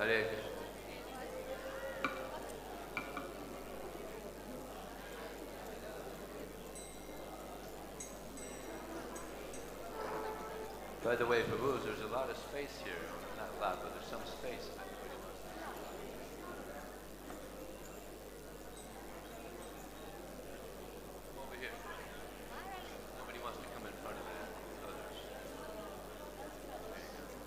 Hare Krishna. By the way, Prabhus, there's a lot of space here. Not a lot, but there's some space. If anybody wants to. Over here. Nobody wants to come in front of the others. There you go.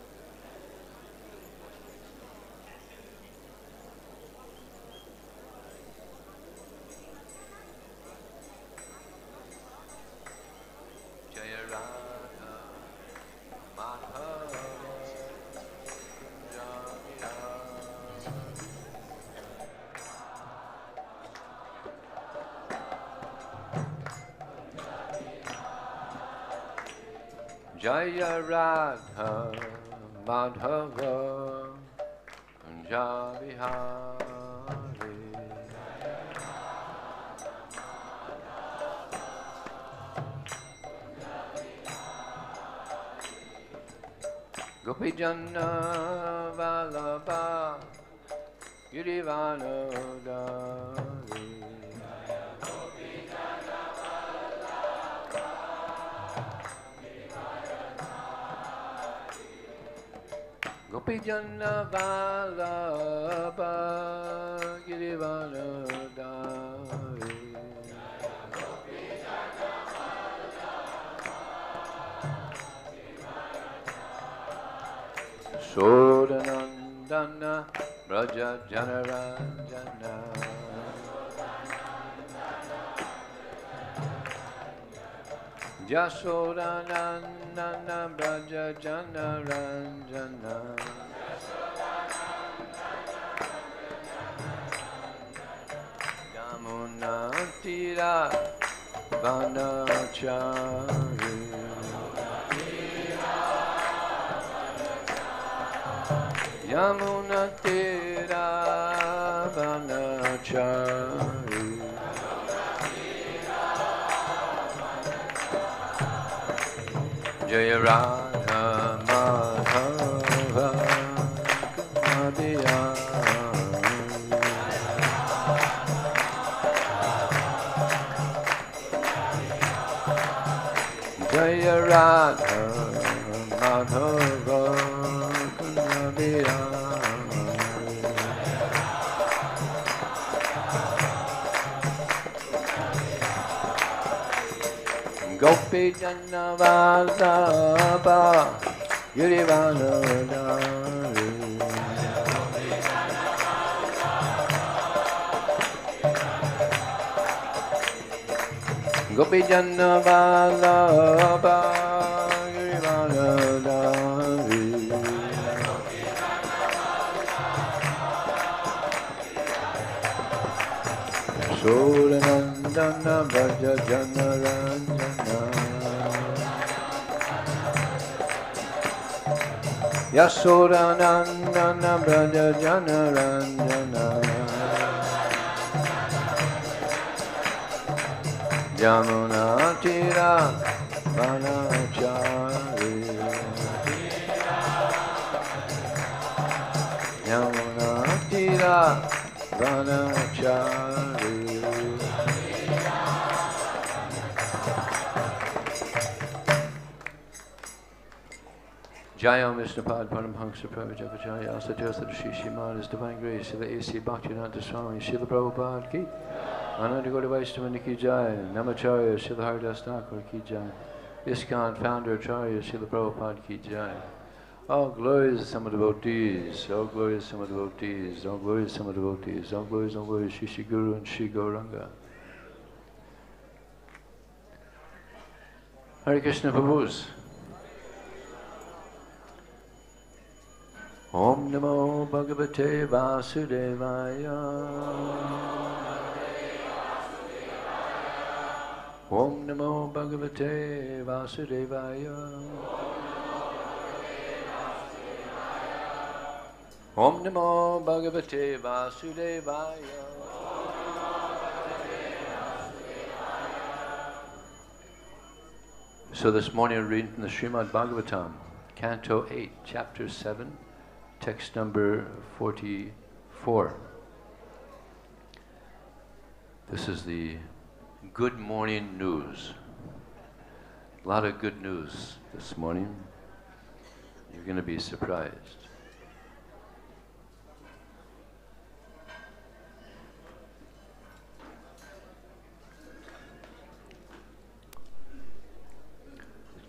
Jaya Radha Madhava Jaya Radha Madhava Javihari Gopi Janna Vallabha Girivanodari Gopi Janna Vallabha Girivanodari Sodanandana Braja Janaranjana Jasodanandana Braja Janaranjana Yamuna Tira Vanachari Yamuna Tira Vanachari Jaya Radha Madhava Kumadiya Jaya Radha Madhava Kumadiya Gopi Janna Vallabha Girivanodari Gopi Janna Vallabha Girivanodari Sodanandana Braja Janaranjana Yasodanandana Braja Janaranjana Yamuna Tira Vanachari Yamuna Tira Vanachari Jaya Vishnupad Paramhansa Prabhujapajaya Asatyosa Shishi Maharaj Divine Grace Srila A.C. Bhaktivedanta Swami Srila Prabhupada Ki Ananda Gaudiya Vaishnava Ki Jaya Namacharya Srila Haridas Thakur Ki Jaya ISKCON Founder Acharya Srila Prabhupada Ki Jaya All glories to some devotees, all glories to some devotees, all glories to some devotees, all glories, Shri Shri Guru and Shri Gauranga. Hare Krishna Prabhus. Om Namo Bhagavate Vasudevaya. Om Namo Bhagavate Vasudevaya. Om Namo Bhagavate Vasudevaya. So this morning I read from the Srimad Bhagavatam, Canto 8, Chapter 7, text number 44. This is the good morning news. A lot of good news this morning. You're going to be surprised.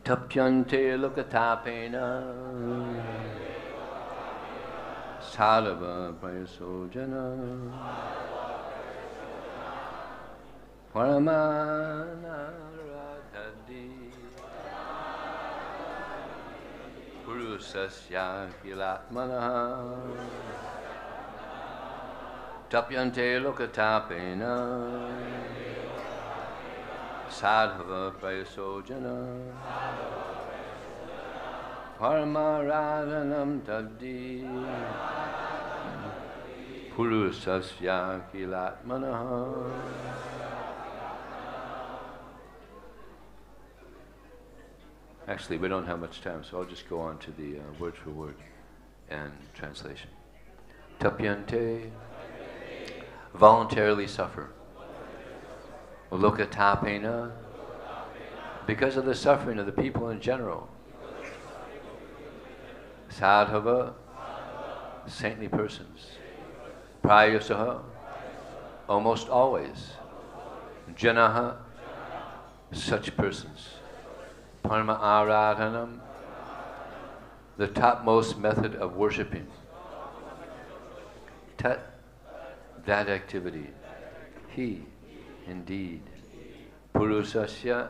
Tapyante loka-tāpena sādhavaḥ prāyaśo janāḥ parama-ārādhanam puruṣasyākhilātmanaḥ tapyante loka-tāpena sādhavaḥ prāyaśo janāḥ paramārādhanam puruṣasyākhilātmanaḥ. Actually, we don't have much time, so I'll just go on to the word for word and translation. Tapyante, voluntarily suffer. Loka-tāpena, because of the suffering of the people in general. Sādhavaḥ, saintly persons. Prāyaśaḥ, almost always. Janāḥ, such persons. Parama-ārādhanam, the topmost method of worshipping. Tat, that activity. He, indeed. Puruṣasya,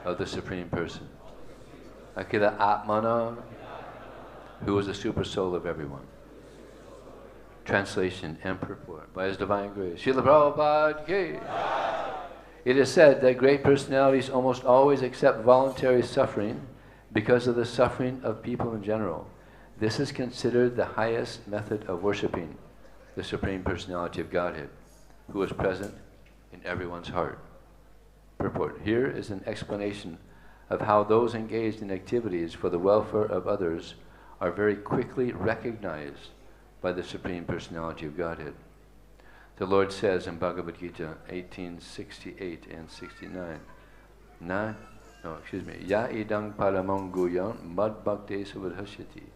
of the Supreme Person. Akhila-ātmanaḥ, who is the Supersoul of everyone. Translation and purport by His Divine Grace. Srila Prabhupada ki. It is said that great personalities almost always accept voluntary suffering because of the suffering of people in general. This is considered the highest method of worshipping the Supreme Personality of Godhead, who is present in everyone's heart. Purport. Here is an explanation of how those engaged in activities for the welfare of others are very quickly recognized by the Supreme Personality of Godhead. The Lord says in Bhagavad Gita 18:68 and 69, Ya idang paramam guyam mad bhaktesu vidhasyati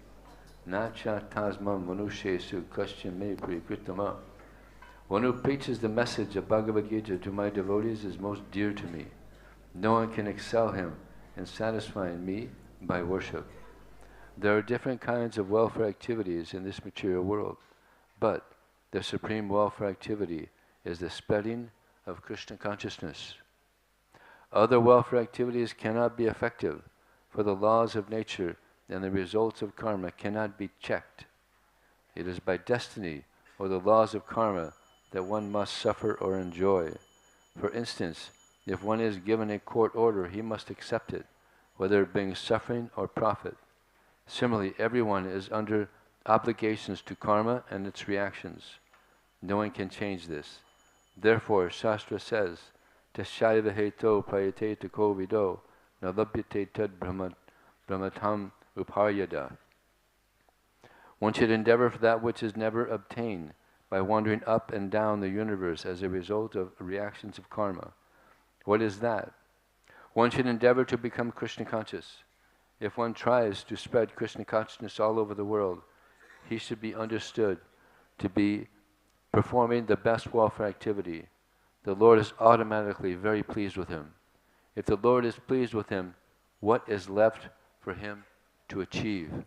na cha tasman manushesu kasyam me prikritama. One who preaches the message of Bhagavad Gita to my devotees is most dear to me. No one can excel him in satisfying me by worship. There are different kinds of welfare activities in this material world, but the supreme welfare activity is the spreading of Krishna consciousness. Other welfare activities cannot be effective, for the laws of nature and the results of karma cannot be checked. It is by destiny or the laws of karma that one must suffer or enjoy. For instance, if one is given a court order, he must accept it, whether it brings suffering or profit. Similarly, everyone is under obligations to karma and its reactions. No one can change this. Therefore, Shastra says, Tasyaiva heto prayate tako vido nalabhyate tad brahmatam uparyada. One should endeavor for that which is never obtained by wandering up and down the universe as a result of reactions of karma. What is that? One should endeavor to become Krishna conscious. If one tries to spread Krishna consciousness all over the world, he should be understood to be performing the best welfare activity. The Lord is automatically very pleased with him. If the Lord is pleased with him, what is left for him to achieve?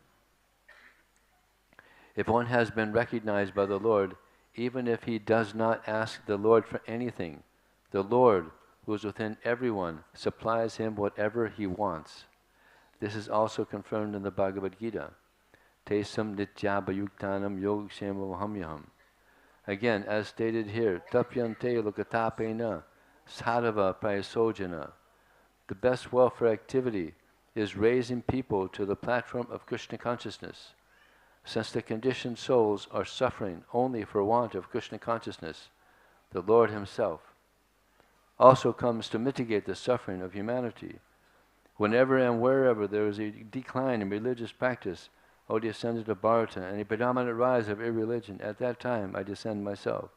If one has been recognized by the Lord, even if he does not ask the Lord for anything, the Lord, who is within everyone, supplies him whatever he wants. This is also confirmed in the Bhagavad Gita. Tesam nityabhayuktanam yogshamavahamyaham. Again, as stated here, tapyante loka-tāpena sādhavaḥ prāyaśo janāḥ. The best welfare activity is raising people to the platform of Krishna consciousness. Since the conditioned souls are suffering only for want of Krishna consciousness, the Lord Himself also comes to mitigate the suffering of humanity. Whenever and wherever there is a decline in religious practice, O descendant of Bharata, and a predominant rise of irreligion, at that time I descend myself,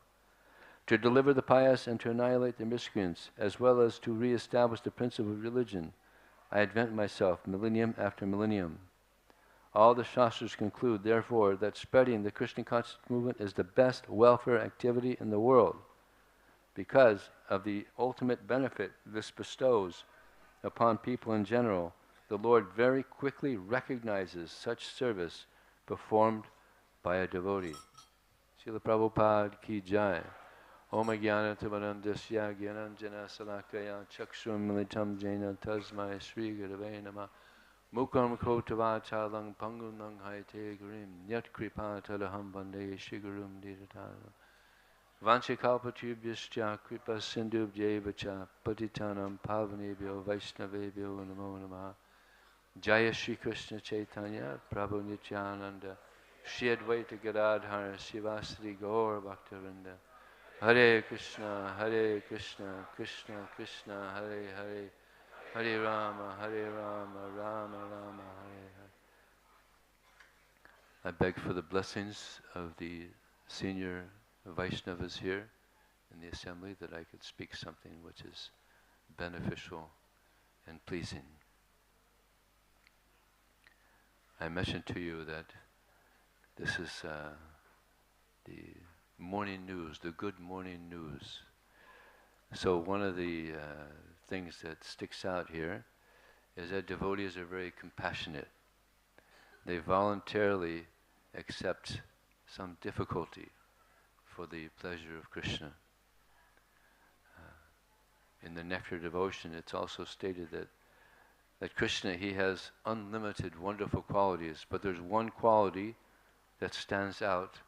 to deliver the pious and to annihilate the miscreants, as well as to re-establish the principle of religion. I advent myself millennium after millennium. All the Shastras conclude, therefore, that spreading the Krishna consciousness movement is the best welfare activity in the world, because of the ultimate benefit this bestows upon people in general. The Lord very quickly recognizes such service performed by a devotee. Srila Prabhupada ki jai. Om Jnana Timarandasya Gyananjana Salakaya Chakshur Militam Jena Tasmai Sri Gurave Namah Mukam Kotavachalang Pangunang Haite Gurim Yat Kripa Talaham Bande Shigurum Didatana Vanchikalpatubhyascha Kripa Sindhubhyevacha Patitanam Pavanebhyo Vaishnavebhyo Namo Namah Jaya Shri Krishna Chaitanya Prabhu Nityananda Shri Advaita Gadadhara Sivasri Gaur Bhaktavinda Hare Krishna, Krishna Krishna, Hare Hare, Hare Rama, Rama Rama, Hare Hare. I beg for the blessings of the senior Vaishnavas here in the assembly that I could speak something which is beneficial and pleasing. I mentioned to you that this is the morning news, the good morning news. So one of the things that sticks out here is that devotees are very compassionate. They voluntarily accept some difficulty for the pleasure of Krishna. In the Nectar Devotion, it's also stated that Krishna, he has unlimited wonderful qualities, but there's one quality that stands out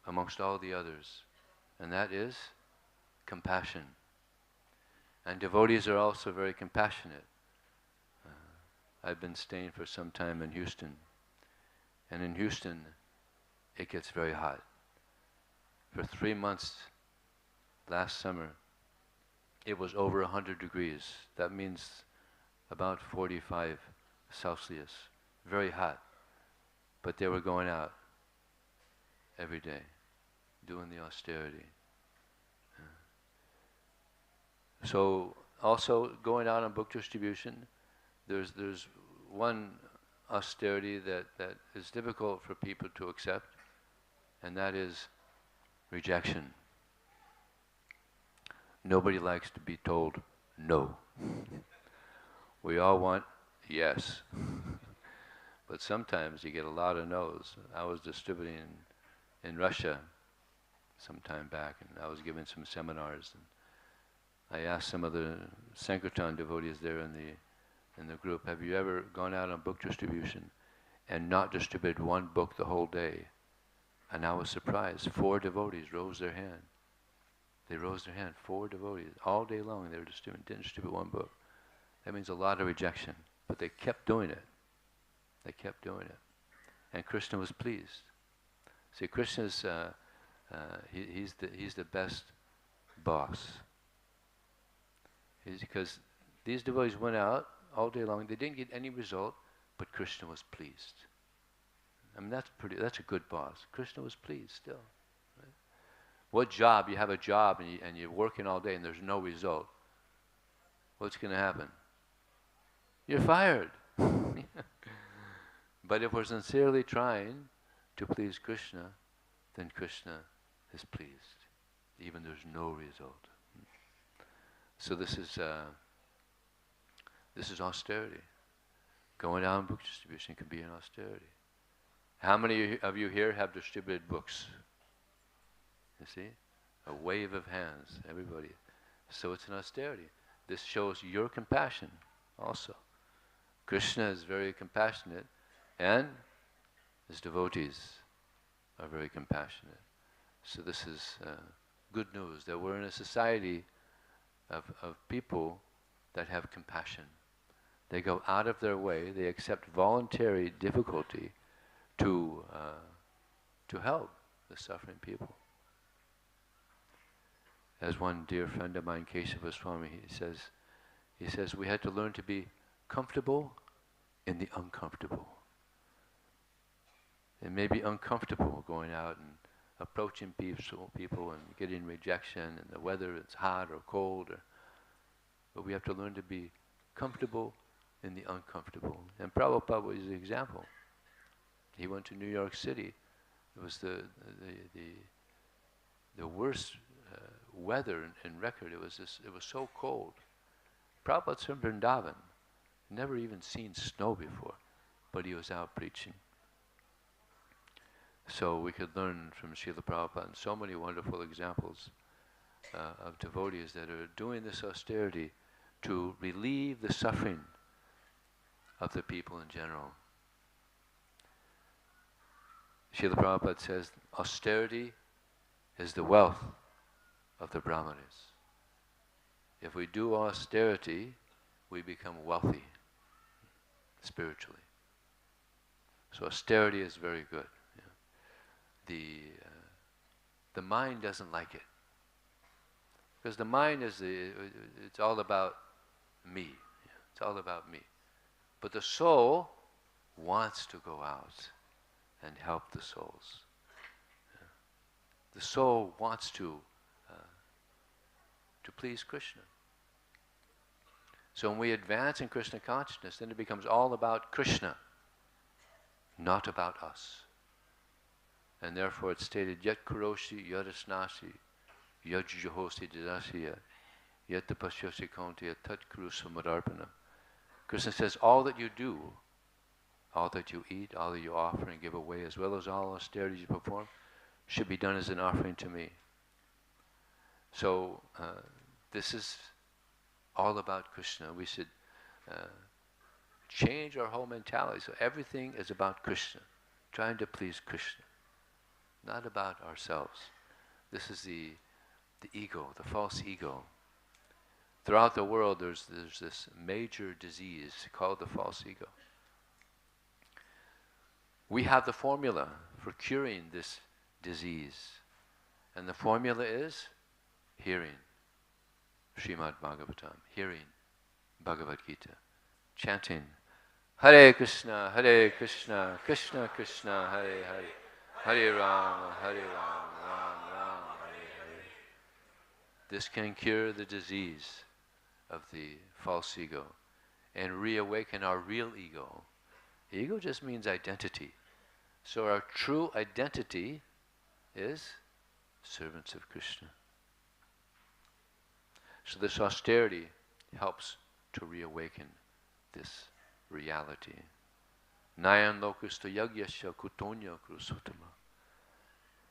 amongst all the others, and that is compassion. And devotees are also very compassionate. I've been staying for some time in Houston, and in Houston it gets very hot. For 3 months last summer it was over 100 degrees. That means about 45 Celsius. Very hot. But they were going out every day, doing the austerity. So also going out on book distribution, there's one austerity that is difficult for people to accept, and that is rejection. Nobody likes to be told no. We all want yes. But sometimes you get a lot of no's. I was distributing in Russia some time back, and I was giving some seminars, and I asked some of the Sankirtan devotees there in the group, have you ever gone out on book distribution and not distributed one book the whole day? And I was surprised. 4 devotees rose their hand. They rose their hand, 4 devotees. All day long they were didn't distribute one book. That means a lot of rejection. But they kept doing it. They kept doing it. And Krishna was pleased. See, Krishna's, he's the best boss. Because these devotees went out all day long. They didn't get any result, but Krishna was pleased. I mean, that's a good boss. Krishna was pleased still. Right? What job? You have a job and you're working all day and there's no result. What's going to happen? You're fired. But if we're sincerely trying to please Krishna, then Krishna is pleased, even there's no result. So this is austerity. Going down book distribution can be an austerity. How many of you here have distributed books? You see? A wave of hands, everybody. So it's an austerity. This shows your compassion also. Krishna is very compassionate, and his devotees are very compassionate. So this is good news, that we're in a society of people that have compassion. They go out of their way, they accept voluntary difficulty to help the suffering people. As one dear friend of mine, Kesava Swami, he says we had to learn to be comfortable in the uncomfortable. It may be uncomfortable going out and approaching people and getting rejection, and the weather it's hot or cold, but we have to learn to be comfortable in the uncomfortable. And Prabhupada was the example. He went to New York City. It was the worst weather in record. It was so cold. Prabhupada's from Vrindavan, never even seen snow before, but he was out preaching. So we could learn from Srila Prabhupada and so many wonderful examples of devotees that are doing this austerity to relieve the suffering of the people in general. Srila Prabhupada says, austerity is the wealth of the Brahmanas. If we do austerity, we become wealthy spiritually. So austerity is very good. The mind doesn't like it, because the mind it's all about me. It's all about me. But the soul wants to go out and help the souls. The soul wants to please Krishna. So when we advance in Krishna consciousness, then it becomes all about Krishna, not about us. And therefore it's stated, yat kuroshi yadasnasi, yad juhosi didasiya, yat tapasyosi kauntiya tat kuru samadarpanam. Krishna says, all that you do, all that you eat, all that you offer and give away, as well as all austerities you perform, should be done as an offering to me. So this is all about Krishna. We should change our whole mentality. So everything is about Krishna, trying to please Krishna, not about ourselves. This is the ego, the false ego. Throughout the world there's this major disease called the false ego. We have the formula for curing this disease. And the formula is hearing Srimad Bhagavatam, hearing Bhagavad Gita, chanting Hare Krishna, Krishna Krishna, Hare Hare, Hare Rama, Hare Rama, Rama Rama, Hare Hare. This can cure the disease of the false ego and reawaken our real ego. Ego just means identity. So our true identity is servants of Krishna. So this austerity helps to reawaken this reality. Nayan lokusto yagyasya kutonya krusutama.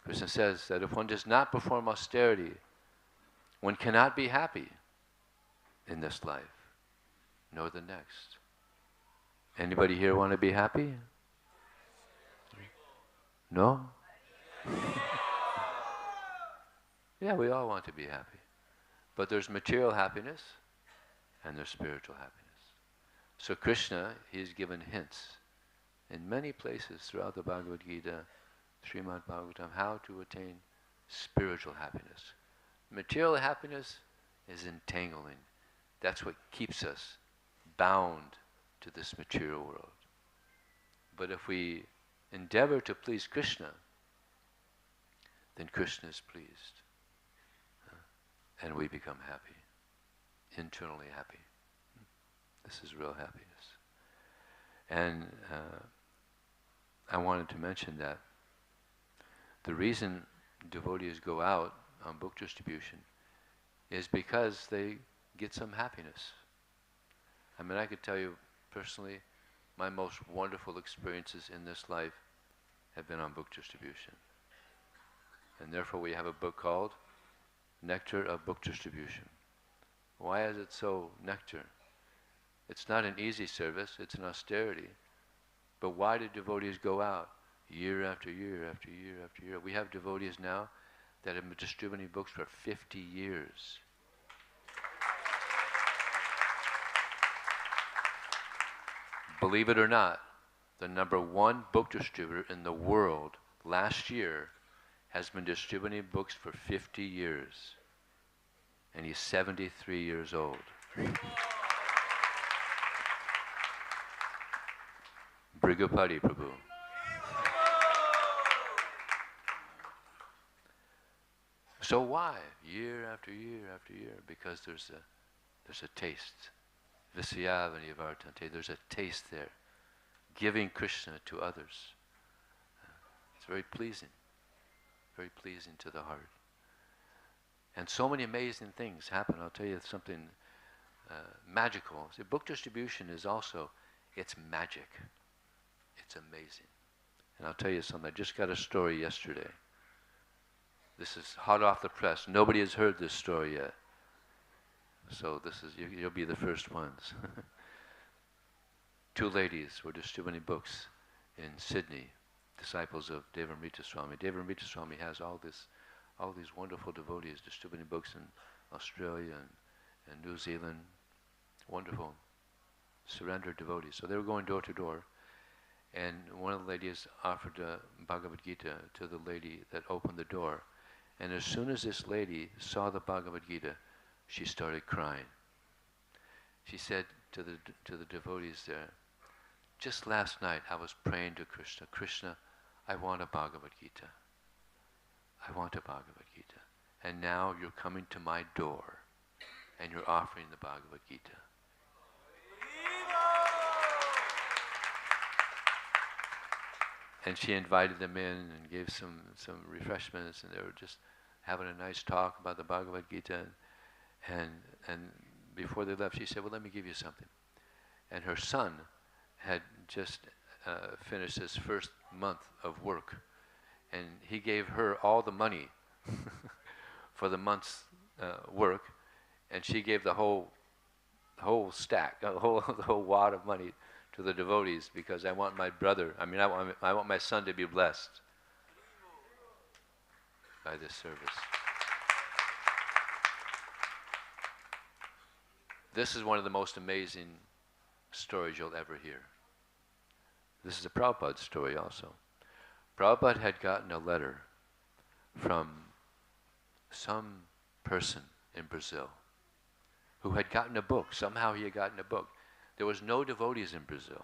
Krishna says that if one does not perform austerity, one cannot be happy in this life, nor the next. Anybody here want to be happy? No? Yeah, we all want to be happy. But there's material happiness and there's spiritual happiness. So Krishna, he's given hints in many places throughout the Bhagavad Gita, Srimad Bhagavatam, how to attain spiritual happiness. Material happiness is entangling. That's what keeps us bound to this material world. But if we endeavor to please Krishna, then Krishna is pleased. And we become happy, internally happy. This is real happiness. And I wanted to mention that the reason devotees go out on book distribution is because they get some happiness. I mean, I could tell you personally, my most wonderful experiences in this life have been on book distribution. And therefore we have a book called Nectar of Book Distribution. Why is it so nectar? It's not an easy service, it's an austerity. But why do devotees go out year after year after year after year? We have devotees now that have been distributing books for 50 years. Believe it or not, the #1 book distributor in the world last year has been distributing books for 50 years. And he's 73 years old. Brigapati Prabhu. So why? Year after year after year, because there's a taste. Vijaya vartante, there's a taste there. Giving Krishna to others. It's very pleasing to the heart. And so many amazing things happen. I'll tell you something magical. See, book distribution is also, it's magic. It's amazing. And I'll tell you something, I just got a story yesterday. This is hot off the press. Nobody has heard this story yet. So this is, you'll be the first ones. Two ladies were distributing books in Sydney, disciples of Devamrita Swami. Devamrita Swami has all these wonderful devotees distributing books in Australia and New Zealand. Wonderful, surrendered devotees. So they were going door to door, and one of the ladies offered Bhagavad Gita to the lady that opened the door. And as soon as this lady saw the Bhagavad Gita, she started crying. She said to the devotees there, just last night I was praying to Krishna, Krishna, I want a Bhagavad Gita. I want a Bhagavad Gita. And now you're coming to my door and you're offering the Bhagavad Gita. And she invited them in and gave some refreshments, and they were just having a nice talk about the Bhagavad Gita. And before they left, she said, well, let me give you something. And her son had just finished his first month of work, and he gave her all the money for the month's work, and she gave the whole stack, the whole wad of money to the devotees, because I want my brother, I want my son to be blessed by this service. This is one of the most amazing stories you'll ever hear. This is a Prabhupada story also. Prabhupada had gotten a letter from some person in Brazil who had gotten a book. Somehow he had gotten a book. There was no devotees in Brazil,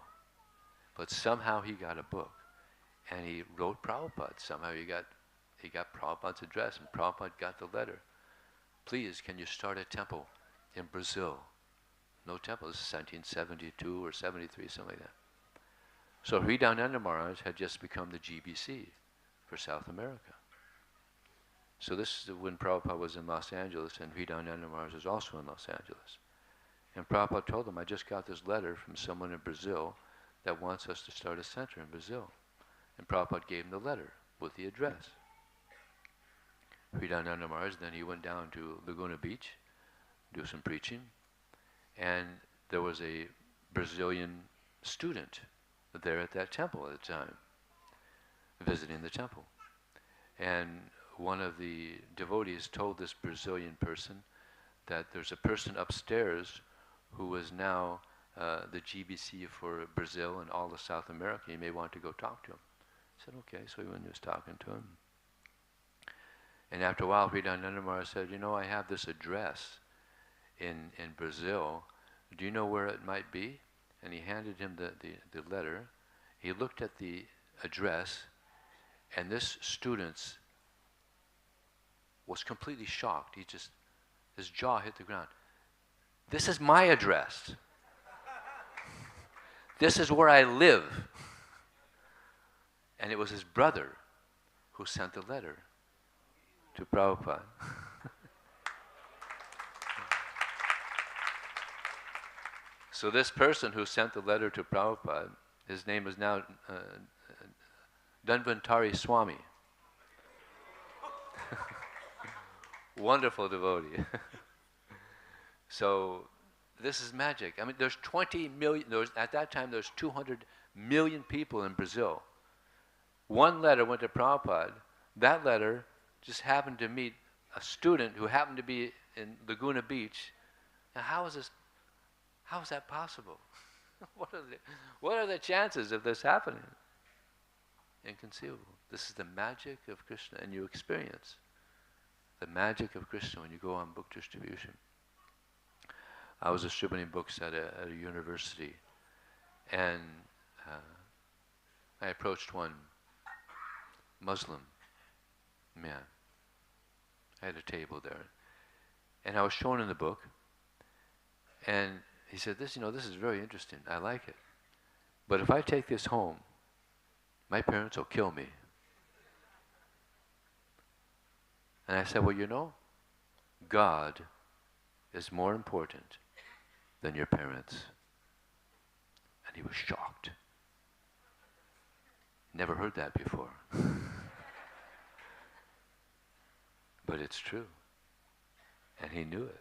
but somehow he got a book. And he wrote Prabhupada. Somehow he got Prabhupada's address, and Prabhupada got the letter. Please, can you start a temple in Brazil? No temple. This is 1772 or 73, something like that. So Hridayananda Maharaj had just become the GBC for South America. So this is when Prabhupada was in Los Angeles, and Hridayananda Maharaj was also in Los Angeles. And Prabhupada told him, I just got this letter from someone in Brazil that wants us to start a center in Brazil. And Prabhupada gave him the letter with the address. Hridayananda Maharaj, then he went down to Laguna Beach, do some preaching, and there was a Brazilian student there at that temple at the time, visiting the temple. And one of the devotees told this Brazilian person that there's a person upstairs who is now the GBC for Brazil and all of South America. You may want to go talk to him. I said, okay. So he went and was talking to him. And after a while, Hridayananda Maharaj said, you know, I have this address in Brazil. Do you know where it might be? And he handed him the letter. He looked at the address, and this student was completely shocked. His jaw hit the ground. This is my address. This is where I live. And it was his brother who sent the letter to Prabhupada. So this person who sent the letter to Prabhupada, his name is now Dhanvantari Swami. Wonderful devotee. So this is magic. I mean, there's 20 million, at that time there's 200 million people in Brazil. One letter went to Prabhupada. That letter just happened to meet a student who happened to be in Laguna Beach. Now how is that possible? What are the chances of this happening? Inconceivable. This is the magic of Krishna, and you experience the magic of Krishna when you go on book distribution. I was distributing books at a university, and I approached one Muslim man, I had a table there. And I was showing him the book. And he said, this is very interesting. I like it. But if I take this home, my parents will kill me. And I said, well, God is more important than your parents. And he was shocked. Never heard that before. But it's true. And he knew it.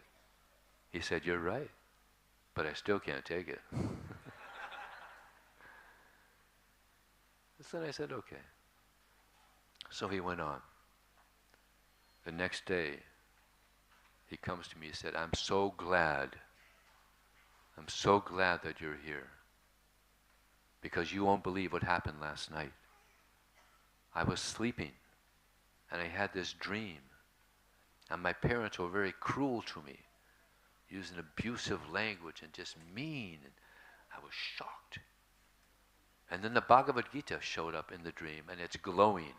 He said, you're right, but I still can't take it. So then I said, okay. So he went on. The next day, he comes to me, he said, I'm so glad that you're here, because you won't believe what happened last night. I was sleeping, and I had this dream, and my parents were very cruel to me, using abusive language and just mean, and I was shocked. And then the Bhagavad Gita showed up in the dream, and it's glowing.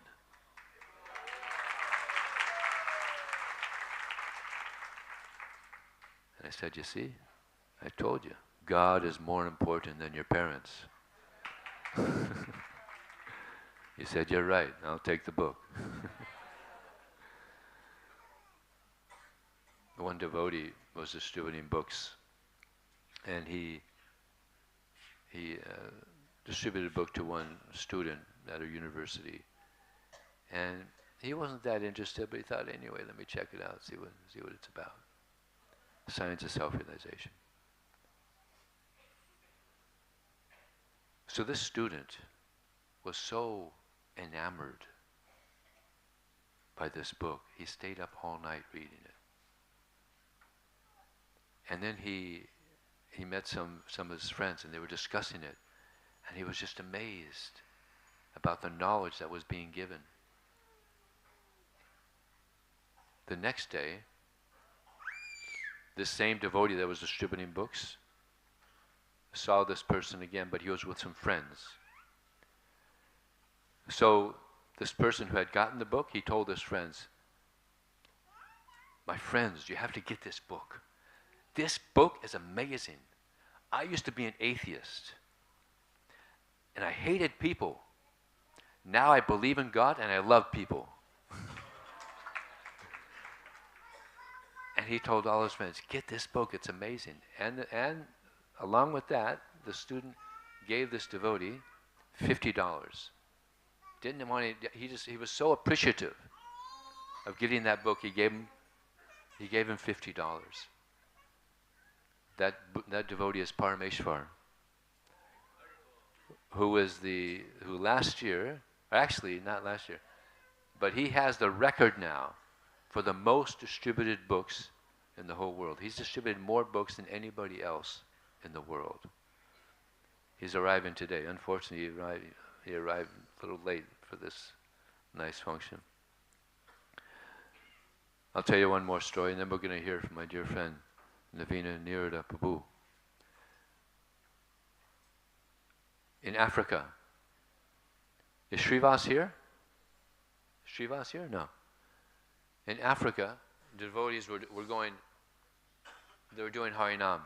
And I said, you see, I told you, God is more important than your parents. He said, you're right, I'll take the book. One devotee was distributing books, and he distributed a book to one student at a university, and he wasn't that interested, but he thought, anyway, let me check it out, see what it's about. Science of self-realization. So this student was so enamored by this book, he stayed up all night reading it. And then he met some of his friends, and they were discussing it, and he was just amazed about the knowledge that was being given. The next day, this same devotee that was distributing books saw this person again, but he was with some friends. So this person who had gotten the book, he told his friends, my friends, you have to get this book. This book is amazing. I used to be an atheist, and I hated people. Now I believe in God, and I love people. And he told all his friends, get this book, it's amazing. And along with that, the student gave this devotee $50. Didn't want to, he was so appreciative of getting that book, he gave him $50. That devotee is Parameshwar, who last year, actually not last year, but he has the record now for the most distributed books in the whole world. He's distributed more books than anybody else in the world. He's arriving today. Unfortunately, he arrived a little late for this nice function. I'll tell you one more story, and then we're going to hear from my dear friend, Navina Nirada Prabhu. In Africa. Is Srivas here? Srivas here? No. In Africa, the devotees were doing Harinam,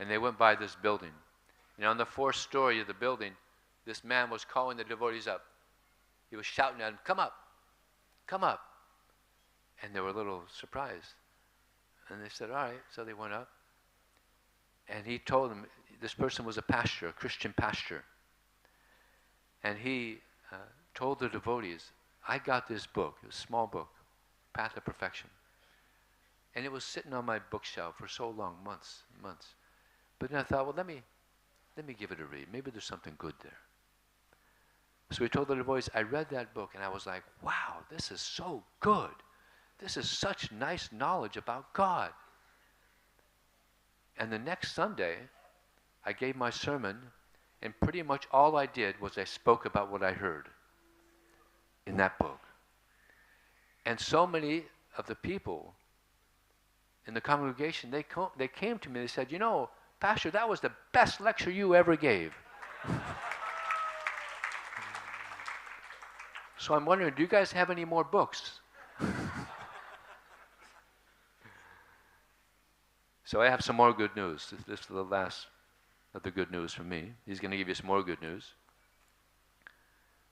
and they went by this building. And on the fourth story of the building, this man was calling the devotees up. He was shouting at them, come up, come up. And they were a little surprised. And they said, all right. So they went up. And he told them, this person was a pastor, a Christian pastor. And he told the devotees, I got this book, a small book, Path of Perfection. And it was sitting on my bookshelf for so long, months and months. But then I thought, well, let me give it a read. Maybe there's something good there. So he told the devotees, I read that book, and I was like, wow, this is so good. This is such nice knowledge about God. And the next Sunday, I gave my sermon, and pretty much all I did was I spoke about what I heard in that book. And so many of the people in the congregation, they came to me, they said, you know, Pastor, that was the best lecture you ever gave. So I'm wondering, do you guys have any more books? So I have some more good news. This is the last of the good news from me. He's going to give you some more good news.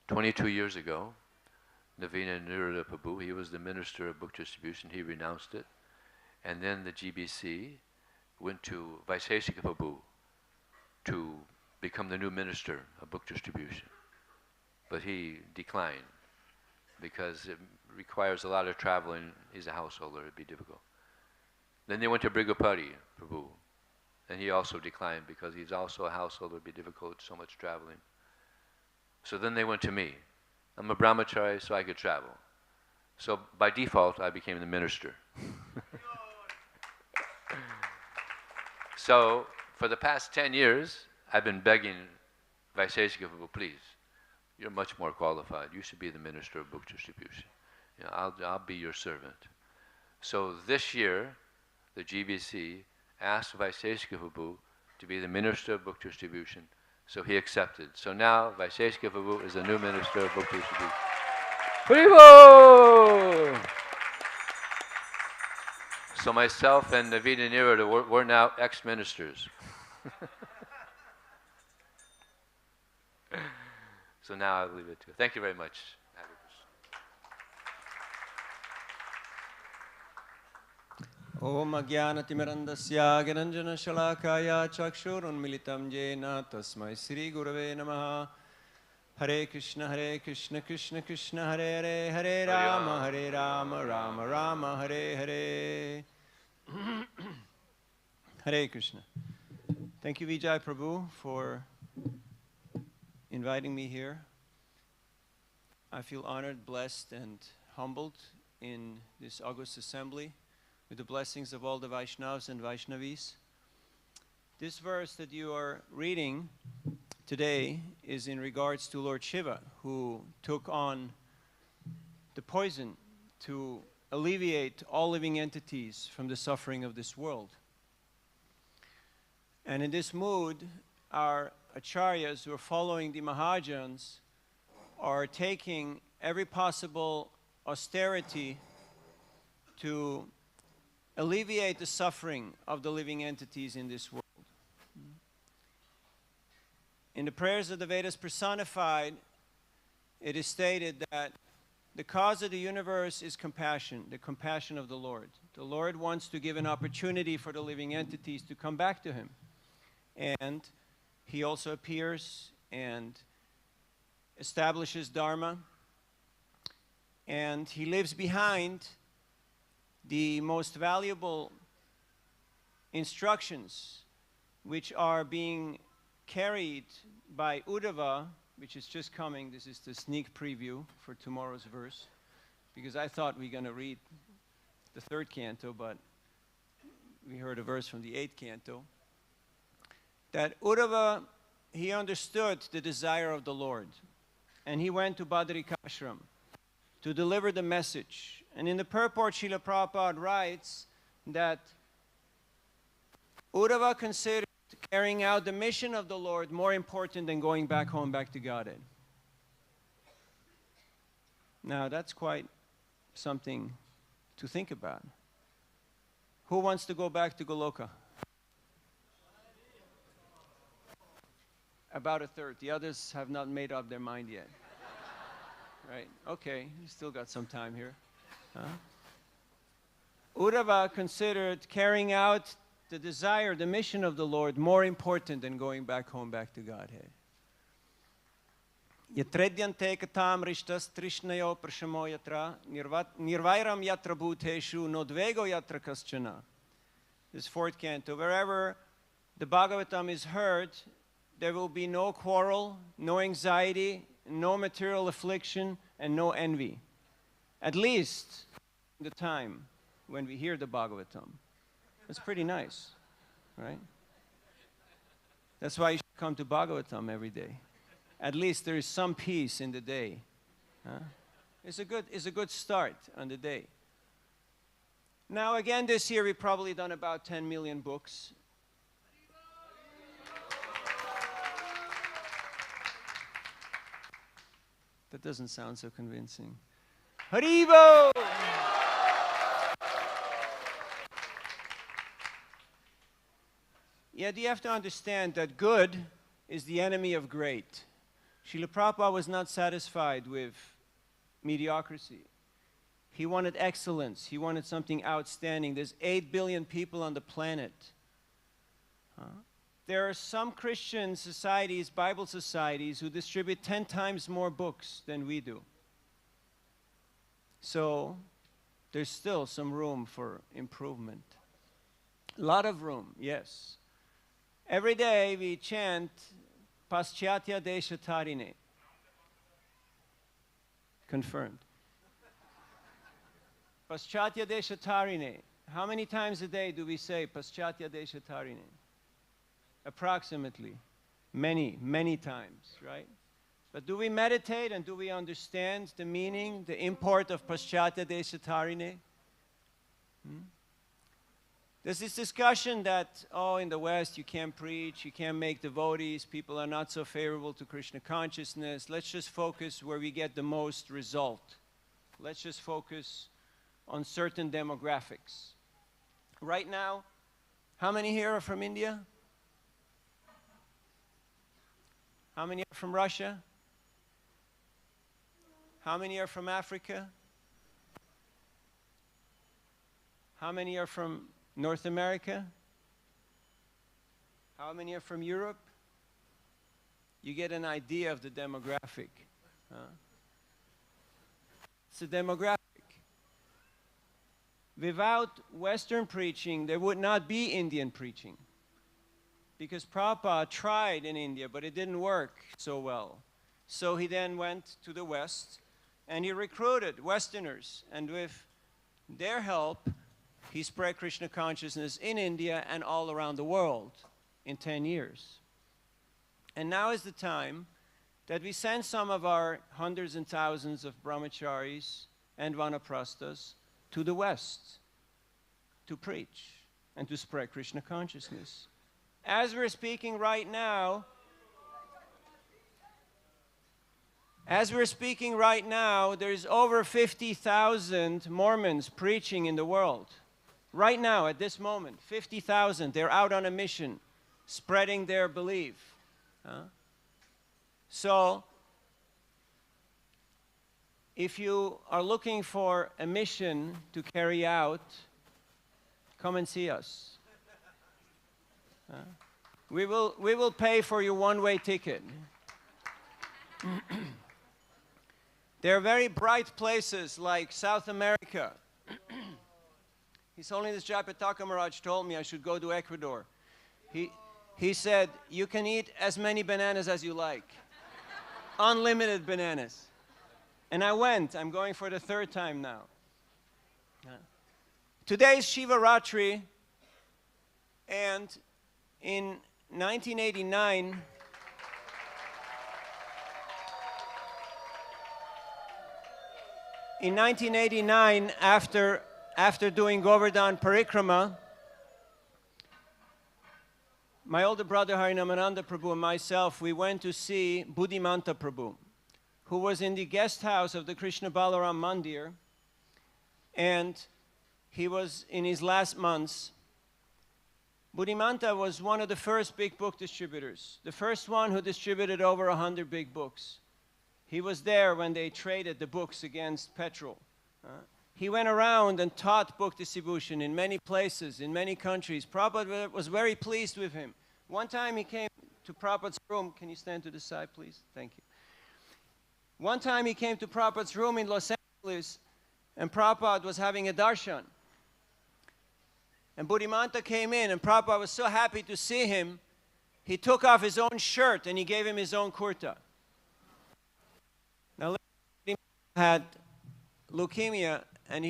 22 years ago, Navina Nirada Prabhu, he was the minister of book distribution, he renounced it. And then the GBC went to Vaiseshika Prabhu to become the new minister of book distribution. But he declined because it requires a lot of traveling. He's a householder, it'd be difficult. Then they went to Brigapati Prabhu, and he also declined because he's also a householder, it'd be difficult, so much traveling. So then they went to me. I'm a brahmachari, so I could travel. So by default, I became the minister. So for the past 10 years, I've been begging Vaiseshika Prabhu, please, you're much more qualified. You should be the minister of book distribution. You know, I'll be your servant. So this year, the GBC asked Vaiseshika Prabhu to be the minister of book distribution. So he accepted. So now Vaiseshika Prabhu is the new minister of book distribution. Haribo! So myself and Navina Nirada, we're now ex-ministers. So now I'll leave it to you. Thank you very much. Om Ajnanatimirandasya Gyananjana Shalakaya Chakshurunmilitam Jena Tasmai Sri Gurave Namaha. Hare Krishna Krishna Krishna Hare Hare Hare Rama Rama Rama Hare Hare. Hare Krishna. Thank you, Vijaya Prabhu, for inviting me here. I feel honored, blessed, and humbled in this august assembly with the blessings of all the Vaishnavas and Vaishnavis. This verse that you are reading today is in regards to Lord Shiva, who took on the poison to alleviate all living entities from the suffering of this world. And in this mood, our acharyas who are following the Mahajans are taking every possible austerity to alleviate the suffering of the living entities in this world. In the prayers of the Vedas personified, it is stated that the cause of the universe is compassion, the compassion of the Lord. The Lord wants to give an opportunity for the living entities to come back to Him. And He also appears and establishes Dharma. And He leaves behind the most valuable instructions which are being carried by Uddhava, which is just coming. This is the sneak preview for tomorrow's verse, because I thought we were going to read the 3rd canto, but we heard a verse from the 8th canto. That Uddhava, he understood the desire of the Lord, and he went to Badrikashram to deliver the message. And in the purport, Srila Prabhupada writes that Uddhava considered carrying out the mission of the Lord more important than going back home, back to Godhead. Now, that's quite something to think about. Who wants to go back to Goloka? About a third. The others have not made up their mind yet. Right? Okay, you still got some time here. Uddhava considered carrying out the desire, the mission of the Lord more important than going back home, back to Godhead. Yatredyante katam rishtas trishnayo prashamo yatra nirvairam yatra bhuteshu nodvego yatra kaschana. This 4th canto. Wherever the Bhagavatam is heard, there will be no quarrel, no anxiety, no material affliction, and no envy. At least the time when we hear the Bhagavatam. That's pretty nice, right? That's why you should come to Bhagavatam every day. At least there is some peace in the day. It's a good start on the day. Now again this year we've probably done about 10 million books. That doesn't sound so convincing. Haribo! Yet you have to understand that good is the enemy of great. Srila Prabhupada was not satisfied with mediocrity. He wanted excellence. He wanted something outstanding. There's 8 billion people on the planet. There are some Christian societies, Bible societies, who distribute 10 times more books than we do. So there's still some room for improvement. A lot of room, yes. Every day we chant Paschatya Desha Tarine. Confirmed. Paschatya Desha Tarine. How many times a day do we say Paschatya Desha Tarine? Approximately. Many, many times, right? But do we meditate and do we understand the meaning, the import of Paschatya Desha Tarine? There's this discussion that, oh, in the West you can't preach, you can't make devotees, people are not so favorable to Krishna consciousness. Let's just focus where we get the most result. Let's just focus on certain demographics. Right now, how many here are from India? How many are from Russia? How many are from Africa? How many are from North America? How many are from Europe? You get an idea of the demographic. It's a demographic. Without Western preaching, there would not be Indian preaching. Because Prabhupada tried in India, but it didn't work so well. So he then went to the West, and he recruited Westerners. And with their help, he spread Krishna consciousness in India and all around the world in 10 years. And now is the time that we send some of our hundreds and thousands of brahmacharis and vanaprasthas to the West to preach and to spread Krishna consciousness. As we're speaking right now, there's over 50,000 Mormons preaching in the world. Right now, at this moment, 50,000. They're out on a mission, spreading their belief. So, if you are looking for a mission to carry out, come and see us. We will pay for your one-way ticket. There are very bright places like South America. His Holiness Jayapataka Maharaj told me I should go to Ecuador. He said, you can eat as many bananas as you like. Unlimited bananas. And I went. I'm going for the 3rd time now. Today is Shiva Ratri, and in 1989, after doing Govardhan Parikrama, my older brother Harinamananda Prabhu and myself, we went to see Buddhimanta Prabhu, who was in the guest house of the Krishna Balaram Mandir, and he was in his last months. Buddhimanta was one of the first big book distributors, the first one who distributed over 100 big books. He was there when they traded the books against petrol. He went around and taught book distribution in many places, in many countries. Prabhupada was very pleased with him. One time he came to Prabhupada's room. Can you stand to the side, please? Thank you. One time he came to Prabhupada's room in Los Angeles, and Prabhupada was having a darshan. And Buddhimanta came in, and Prabhupada was so happy to see him, he took off his own shirt and he gave him his own kurta. Now, Buddhimanta had leukemia, and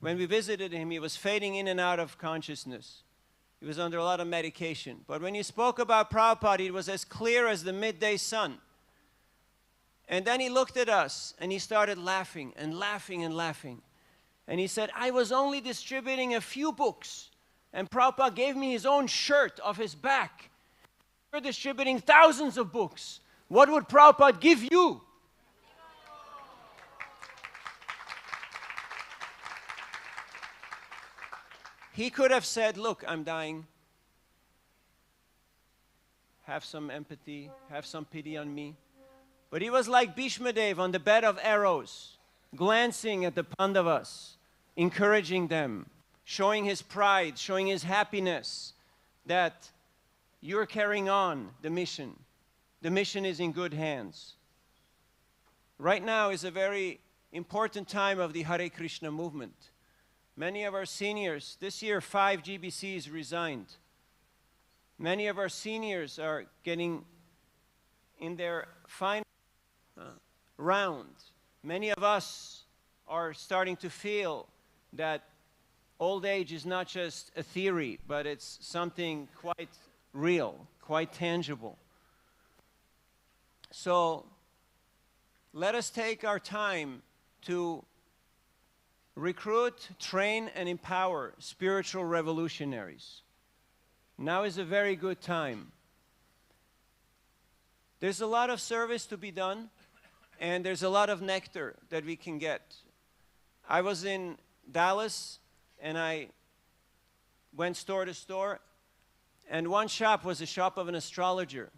when we visited him, he was fading in and out of consciousness. He was under a lot of medication. But when he spoke about Prabhupada, it was as clear as the midday sun. And then he looked at us, and he started laughing and laughing and laughing. And he said, I was only distributing a few books, and Prabhupada gave me his own shirt off his back. You're distributing thousands of books. What would Prabhupada give you? He could have said, look, I'm dying. have some empathy, have some pity on me. But he was like Bhishma Dev on the bed of arrows, glancing at the Pandavas, encouraging them, showing his pride, showing his happiness that you're carrying on the mission. The mission is in good hands. Right now is a very important time of the Hare Krishna movement. Many of our seniors, this year 5 GBCs resigned. Many of our seniors are getting in their final round. Many of us are starting to feel that old age is not just a theory, but it's something quite real, quite tangible. So let us take our time to recruit, train, and empower spiritual revolutionaries. Now is a very good time. There's a lot of service to be done, and there's a lot of nectar that we can get. I was in Dallas, and I went store to store, and one shop was a shop of an astrologer.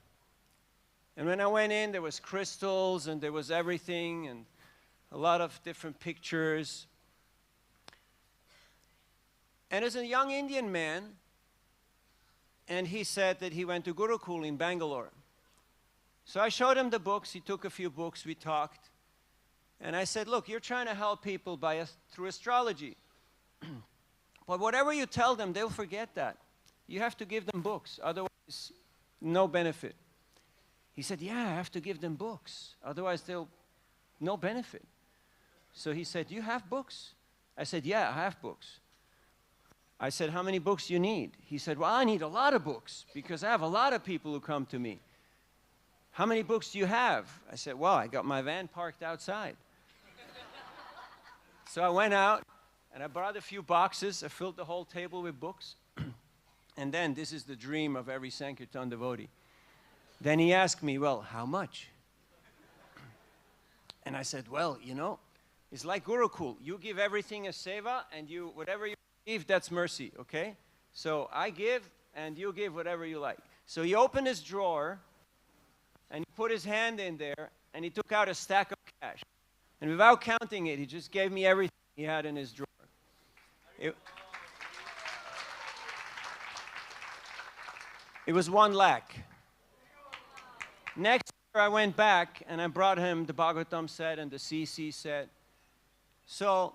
And when I went in, there was crystals, and there was everything, and a lot of different pictures. And there's a young Indian man, and he said that he went to Gurukul in Bangalore. So I showed him the books. He took a few books. We talked. And I said, look, you're trying to help people through astrology. But whatever you tell them, they'll forget that. You have to give them books. Otherwise, no benefit. He said, yeah, I have to give them books. Otherwise, no benefit. So he said, you have books? I said, yeah, I have books. I said, how many books do you need? He said, well, I need a lot of books because I have a lot of people who come to me. How many books do you have? I said, well, I got my van parked outside. So I went out and I brought a few boxes. I filled the whole table with books. And then, this is the dream of every Sankirtan devotee. Then he asked me, well, how much? And I said, well, you know, it's like Gurukul. You give everything as seva, and whatever you give, that's mercy, okay? So I give, and you give whatever you like. So he opened his drawer, and he put his hand in there, and he took out a stack of cash. And without counting it, he just gave me everything he had in his drawer. It was 1 lakh. Next year I went back and I brought him the Bhagavatam set and the CC set. So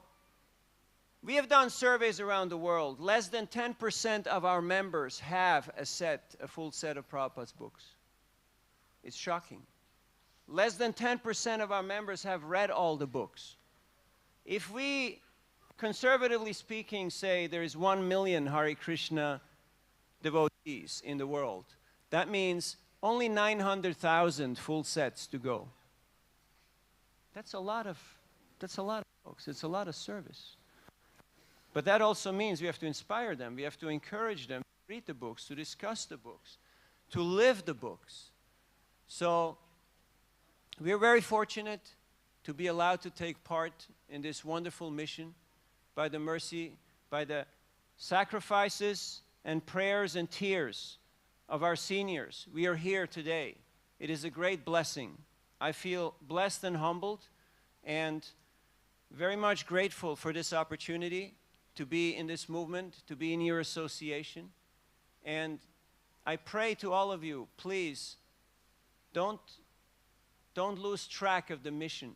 we have done surveys around the world. Less than 10% of our members have a full set of Prabhupada's books. It's shocking. Less than 10% of our members have read all the books. If we, conservatively speaking, say there is 1 million Hare Krishna devotees in the world, that means only 900,000 full sets to go. That's a lot of folks. It's a lot of service. But that also means we have to inspire them. We have to encourage them to read the books, to discuss the books, to live the books. So we are very fortunate to be allowed to take part in this wonderful mission by the mercy, by the sacrifices and prayers and tears of our seniors. We are here today. It is a great blessing. I feel blessed and humbled and very much grateful for this opportunity to be in this movement, to be in your association. And I pray to all of you, please, don't lose track of the mission.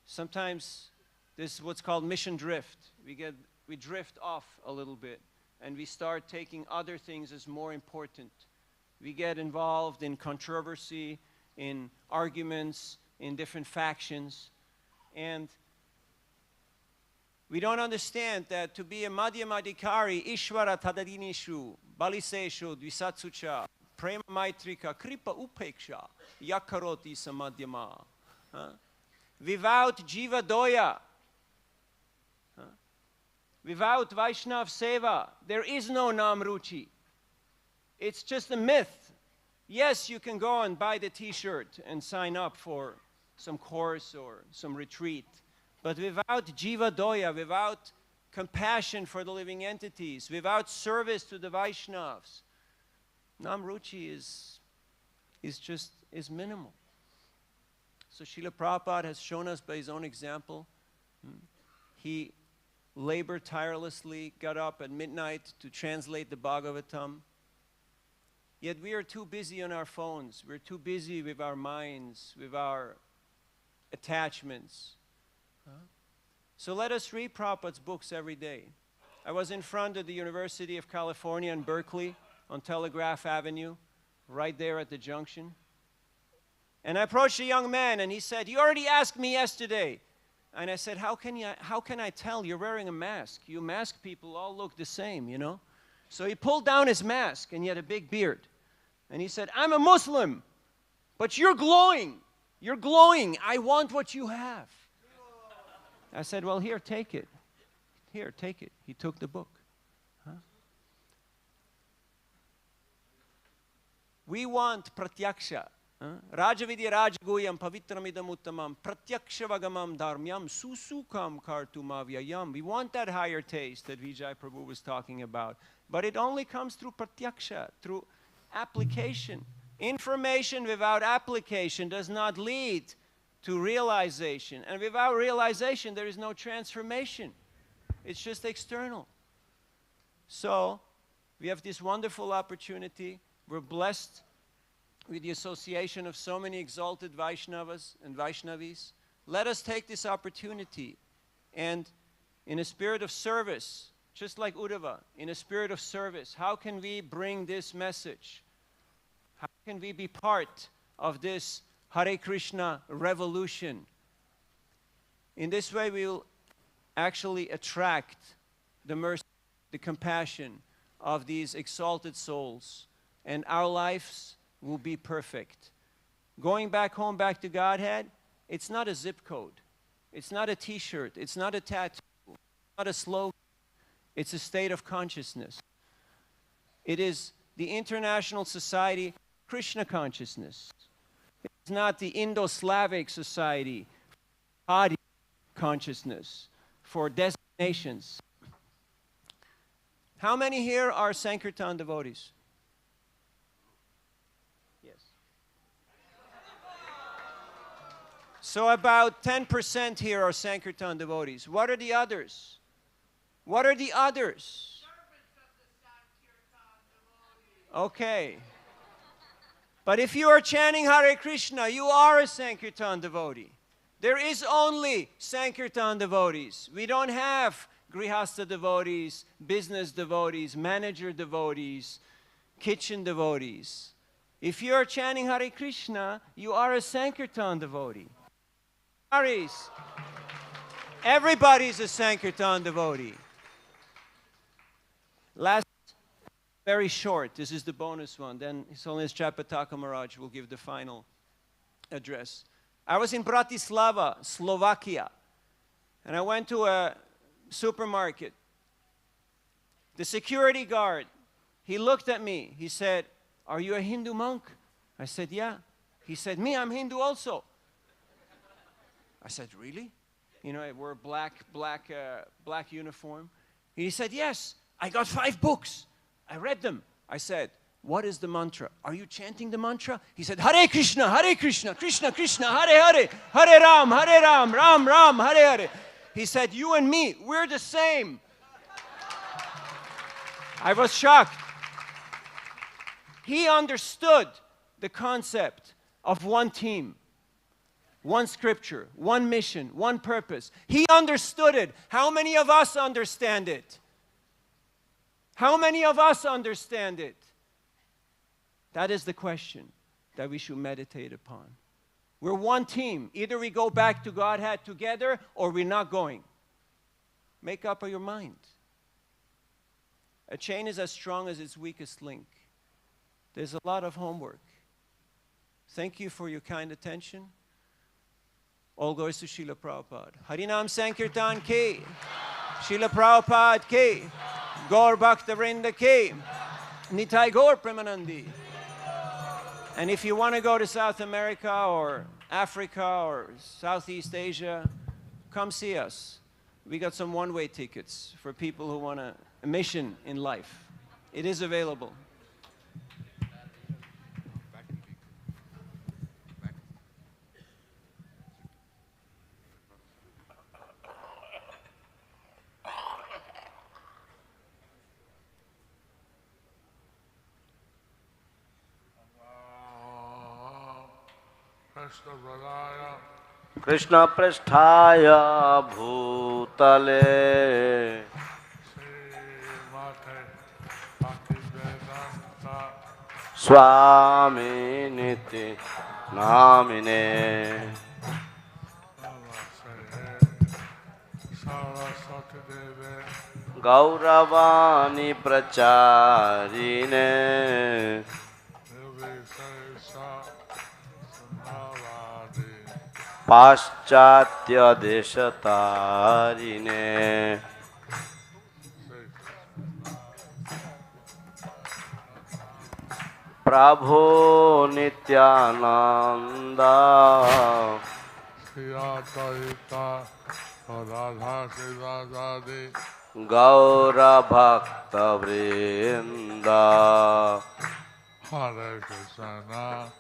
Sometimes this is what's called mission drift. We drift off a little bit, and we start taking other things as more important. We get involved in controversy, in arguments, in different factions, and we don't understand that to be a madhyamadikari, Ishvara tadadinishu, baliseshu, dvisatsucha, prema maitrika, kripa upeksha, yakaroti samadhyama. Without jiva doya, without Vaishnav Seva, there is no Namruchi. It's just a myth. Yes, you can go and buy the t-shirt and sign up for some course or some retreat. But without Jiva Doya, without compassion for the living entities, without service to the Vaishnavas, Namruchi is is minimal. So Srila Prabhupada has shown us by his own example. He labored tirelessly, got up at midnight to translate the Bhagavatam. Yet we are too busy on our phones. We're too busy with our minds, with our attachments. So let us read Prabhupada's books every day. I was in front of the University of California in Berkeley on Telegraph Avenue, right there at the junction. And I approached a young man and he said, "You already asked me yesterday." And I said, how can I tell? You're wearing a mask. You mask people all look the same, you know? So he pulled down his mask and he had a big beard. And he said, "I'm a Muslim, but you're glowing. You're glowing. I want what you have." I said, "Well, here, take it. Here, take it." He took the book. We want pratyaksha. Rajavidya Rajaguyam Pavitramidam Uttamam Pratyaksha-vagamam Dharmyam Susukam Kartumavyayam. We want that higher taste that Vijaya Prabhu was talking about. But it only comes through pratyaksha, through application. Information without application does not lead to realization. And without realization, there is no transformation. It's just external. So, we have this wonderful opportunity. We're blessed with the association of so many exalted Vaishnavas and Vaishnavis. Let us take this opportunity and in a spirit of service, just like Uddhava, in a spirit of service, how can we bring this message? How can we be part of this Hare Krishna revolution? In this way, we will actually attract the mercy, the compassion of these exalted souls, and our lives will be perfect. Going back home, back to Godhead, it's not a zip code. It's not a t-shirt. It's not a tattoo. It's not a slogan. It's a state of consciousness. It is the International Society of Krishna Consciousness. It's not the Indo-Slavic Society body consciousness for designations. How many here are Sankirtan devotees? So about 10% here are Sankirtan devotees. What are the others? What are the others? Okay. But if you are chanting Hare Krishna, you are a Sankirtan devotee. There is only Sankirtan devotees. We don't have Grihastha devotees, business devotees, manager devotees, kitchen devotees. If you are chanting Hare Krishna, you are a Sankirtan devotee. Everybody's a Sankirtan devotee. Last, very short, this is the bonus one, then His Holiness Jayapataka Maharaj will give the final address. I was in Bratislava, Slovakia, and I went to a supermarket. The security guard, he looked at me, he said, "Are you a Hindu monk?" I said, "Yeah." He said, "Me, I'm Hindu also." I said, "Really?" You know, I wore a black uniform. He said, "Yes, I got 5 books. I read them." I said, "What is the mantra? Are you chanting the mantra?" He said, "Hare Krishna, Krishna Krishna, Hare Hare, Hare Ram, Ram Ram, Hare Hare." He said, "You and me, we're the same." I was shocked. He understood the concept of one team. One scripture, one mission, one purpose. He understood it. How many of us understand it? How many of us understand it? That is the question that we should meditate upon. We're one team. Either we go back to Godhead together or we're not going. Make up your mind. A chain is as strong as its weakest link. There's a lot of homework. Thank you for your kind attention. All goes to Srila Prabhupada. Harinam Sankirtan ki, Srila Prabhupada ki, Gaur Bhakta Vrinda ki, Nitai Gaur Premanandi. And if you want to go to South America or Africa or Southeast Asia, come see us. We got some one-way tickets for people who want a mission in life. It is available. Krishna Prasthaya Bhutale Swami Niti Namine Gauravani Pracharine Paschatya Deshatarine Prabhu Nityananda Gaura Bhakta Vrinda Hare Krishna,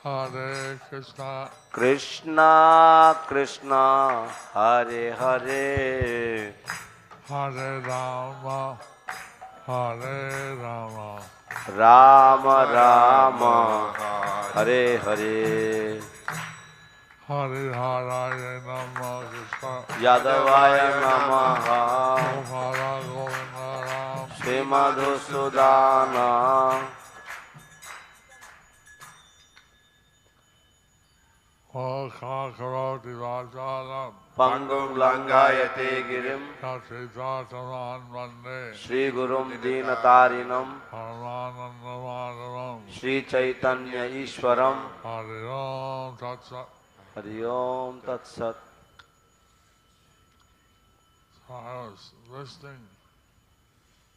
Hare Krishna, Krishna Krishna Hare Hare Hare Rama, Hare Rama, Rama Rama Hare Hare Hare Haraya Namah Krishna, Yadavaya Namaha Hara Govindaram, Srimadhusudana Karoti Vajalam, Pangum Langayate Girim Satsitasaman Vande, Shri Gurum Dinatarinam Paramārādhanam, Shri Chaitanya Ishwaram Hare Om Tatsat. Hari Om Tat Sat. So I was listening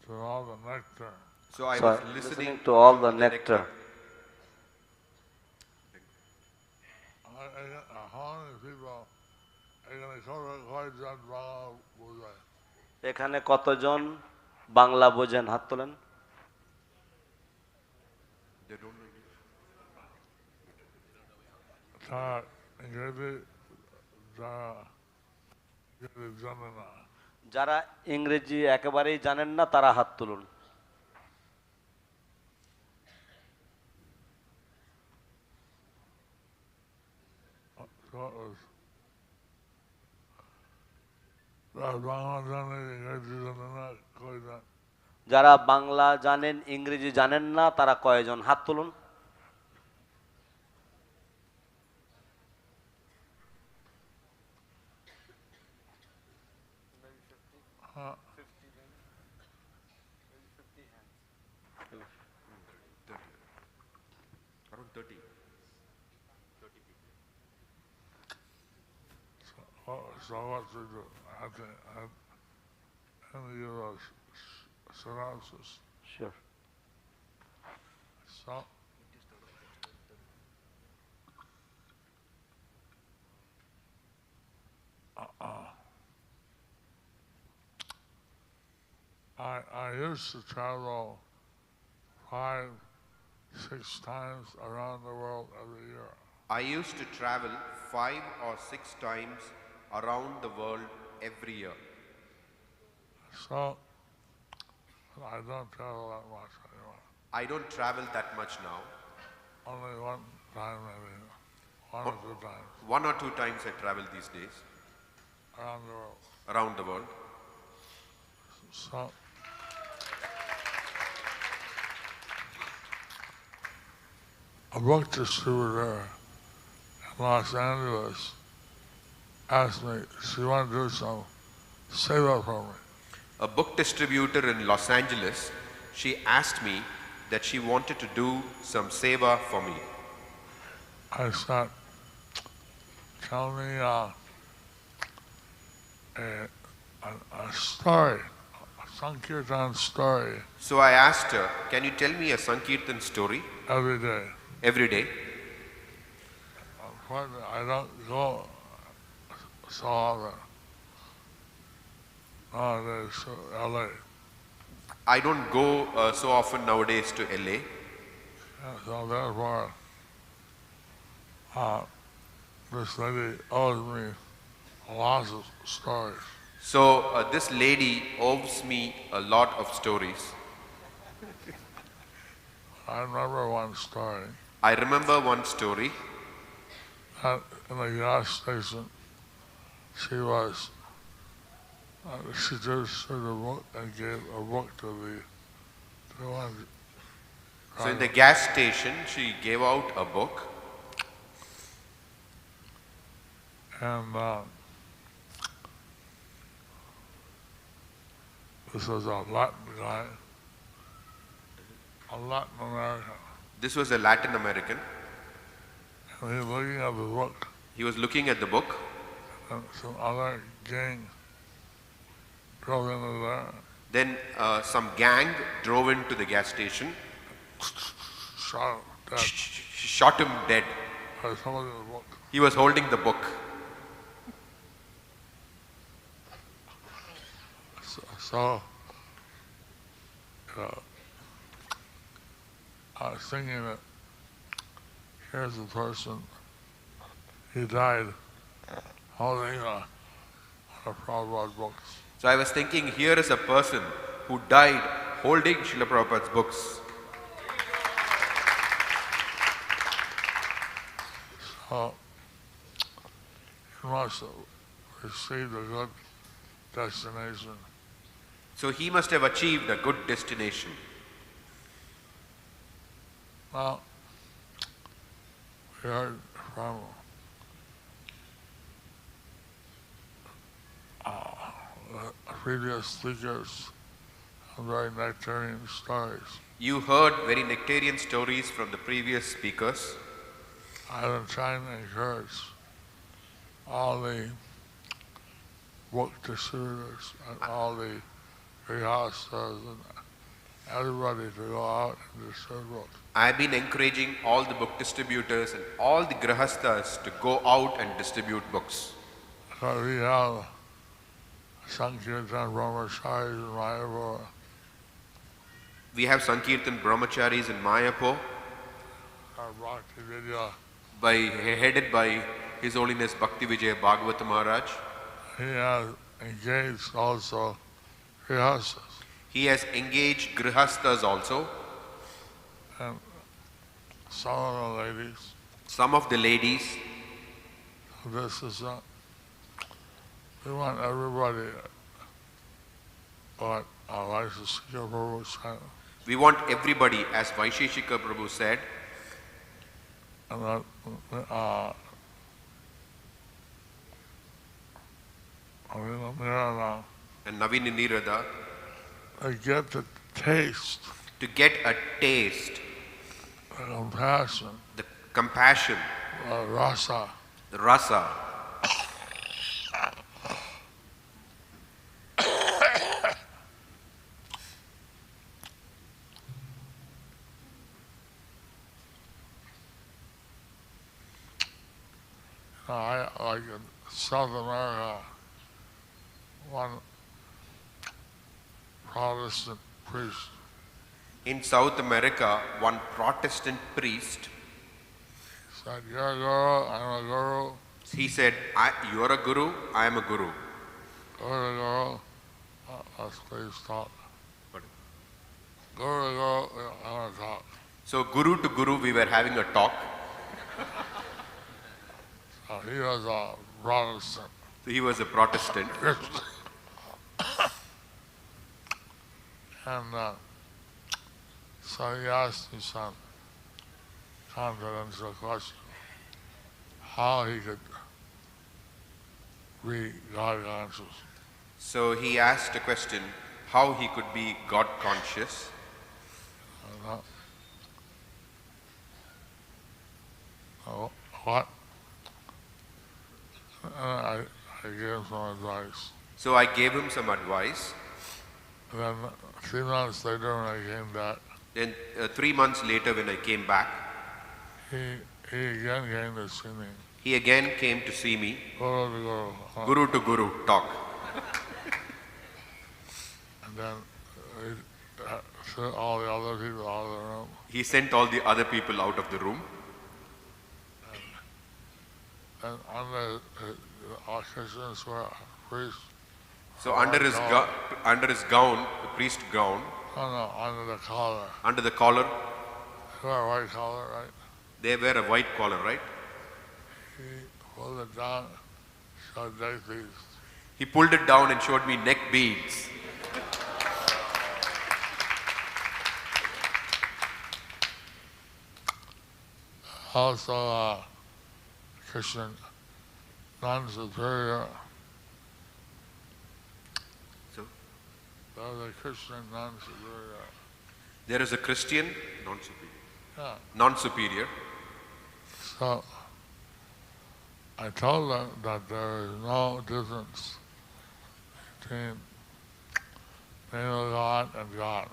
to all the nectar. So I So was listening to all the nectar. How many people এখানে কয়জন বাংলা বোঝায়? এখানে কতজন বাংলা বোঝেন হাত তোলেন? তারা ইংরেজি জানে না। যারা ইংরেজি একেবারেই জানেন না তারা হাত তুলুন। যারা বাংলা জানেন ইংরেজি জানেন না তারা কয়জন হাত তুলুন? around 30. So what to do? I give us synopsis. Sure. So I used to travel 5-6 times around the world every year. I used to travel 5 or 6 times around the world every year. So I don't travel that much anymore. I don't travel that much now. Only one time maybe, one or two times 1 or 2 times I travel these days around the world. around the world. So a book distributor in Los Angeles asked me, she wanted to do some seva for me. A book distributor in Los Angeles, she asked me that she wanted to do some seva for me. I said, tell me a story, a Sankirtan story So I asked her, can you tell me a Sankirtan story every day. every day? Unfortunately, I don't go so often nowadays to LA. I don't go so often nowadays to LA. So therefore, this lady owes me lots of stories. So this lady owes me a lot of stories. I remember one story. I remember one story. at in the gas station, she was, she just took a book and gave a book to the one. So in the gas station, she gave out a book. And this was a Latin guy, a Latin American. This was a Latin American. And he was looking at the book, He was looking at the book. and some other gang drove into there, Then some gang drove into the gas station, shot him dead shot him dead. by somebody in the book. He was holding the book. So I was thinking that here's a person, he died holding a Prabhupada books. So I was thinking, here is a person who died holding Srila Prabhupada's books. So he must have received a good destination. So he must have achieved a good destination. Now, we heard from the previous speakers some very nectarian stories. You heard very nectarian stories from the previous speakers. I've been trying to encourage all the book distributors and all the grihastas and everybody to go out and distribute books. I've been encouraging all the book distributors and all the grihastas to go out and distribute books. So we have Sankirtan Brahmacharis in Mayapur, We have Sankirtan Brahmacharis in Mayapur, our Bhakti Vidya. headed by His Holiness Bhakti Vijaya Bhagavatam Maharaj. He has engaged also grihastas. He has engaged grihastas also. And some of the ladies, Some of the ladies, this is we want everybody, but our license to go forward. we want everybody, as Vaisheshika Prabhu said, And that, Navina Nirada, and Navina Nirada, they get the taste, to get a taste, the compassion, the compassion, the rasa, the rasa. I like in South America, one Protestant priest In South America, one Protestant priest, said, "You're a guru, I'm a guru. he said, you are a guru, I am a guru. You're a guru, let's please talk. Pardon? Guru to guru, I want to talk." So guru to guru, we were having a talk. He was a Protestant. He was a Protestant. And so he asked me some confidential question, how he could be God conscious. So he asked a question, how he could be God conscious. What? I gave him some advice. So I gave him some advice. And then 3 months later when I came back, Then 3 months later when I came back, he again came to see me. he again came to see me, Guru guru to guru talk. And then sent all the other people out of the room. He sent all the other people out of the room. And under all Christians were priests. So under his gown, the priest gown, No, under the collar. under the collar, He wore a white collar, right? they wear a white collar, right? He pulled it down, showed neck beads. He pulled it down and showed me neck beads. Also, Christian non-superior. So, There's a Christian non-superior. there is a Christian non-superior. Yeah. Non-superior. So I told them that there is no difference between name of God and God.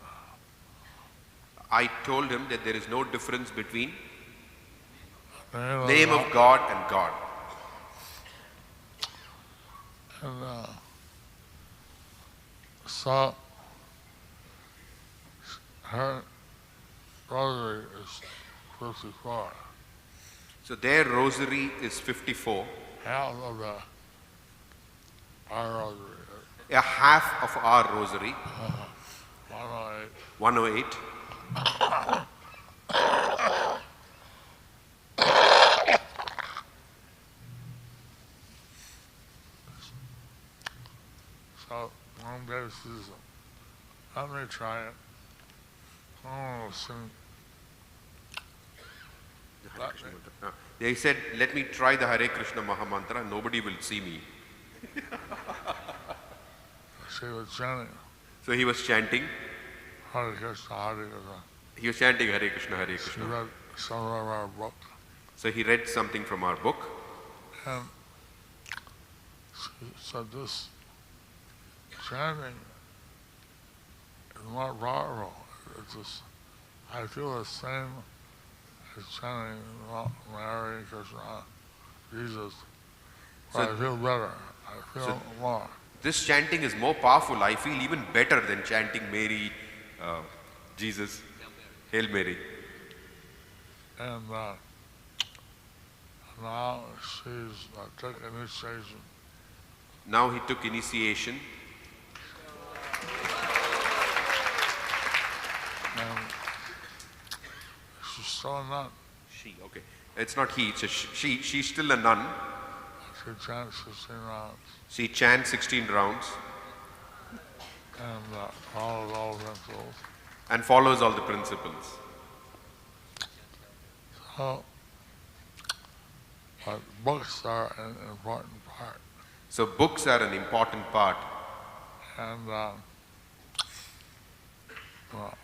I told him that there is no difference between Name name of God and God. And so her rosary is 54. So their rosary is 54. Half of our rosary is A half of our rosary, 108. 108. So one day she says, let me try it. Oh, sing. They said, let me try the Hare Krishna Mahamantra, nobody will see me. She was chanting So he was chanting. Hare Krishna, Hare Krishna. He was chanting Hare Krishna, Hare She Krishna. read some of our book, So he read something from our book. and she said this chanting is more powerful. It's just, I feel the same as chanting Hare Krishna, Jesus. But So- I feel better. I feel more. This chanting is more powerful. I feel even better than chanting Mary, Jesus, Hail Mary. And now she's took initiation. Now he took initiation. And she's still a nun. She, okay. It's not he, it's a she. She's still a nun. She chants 16 rounds She chants 16 rounds and follows all the principles. and follows all the principles. So, but books are an important part. So books are an important part. And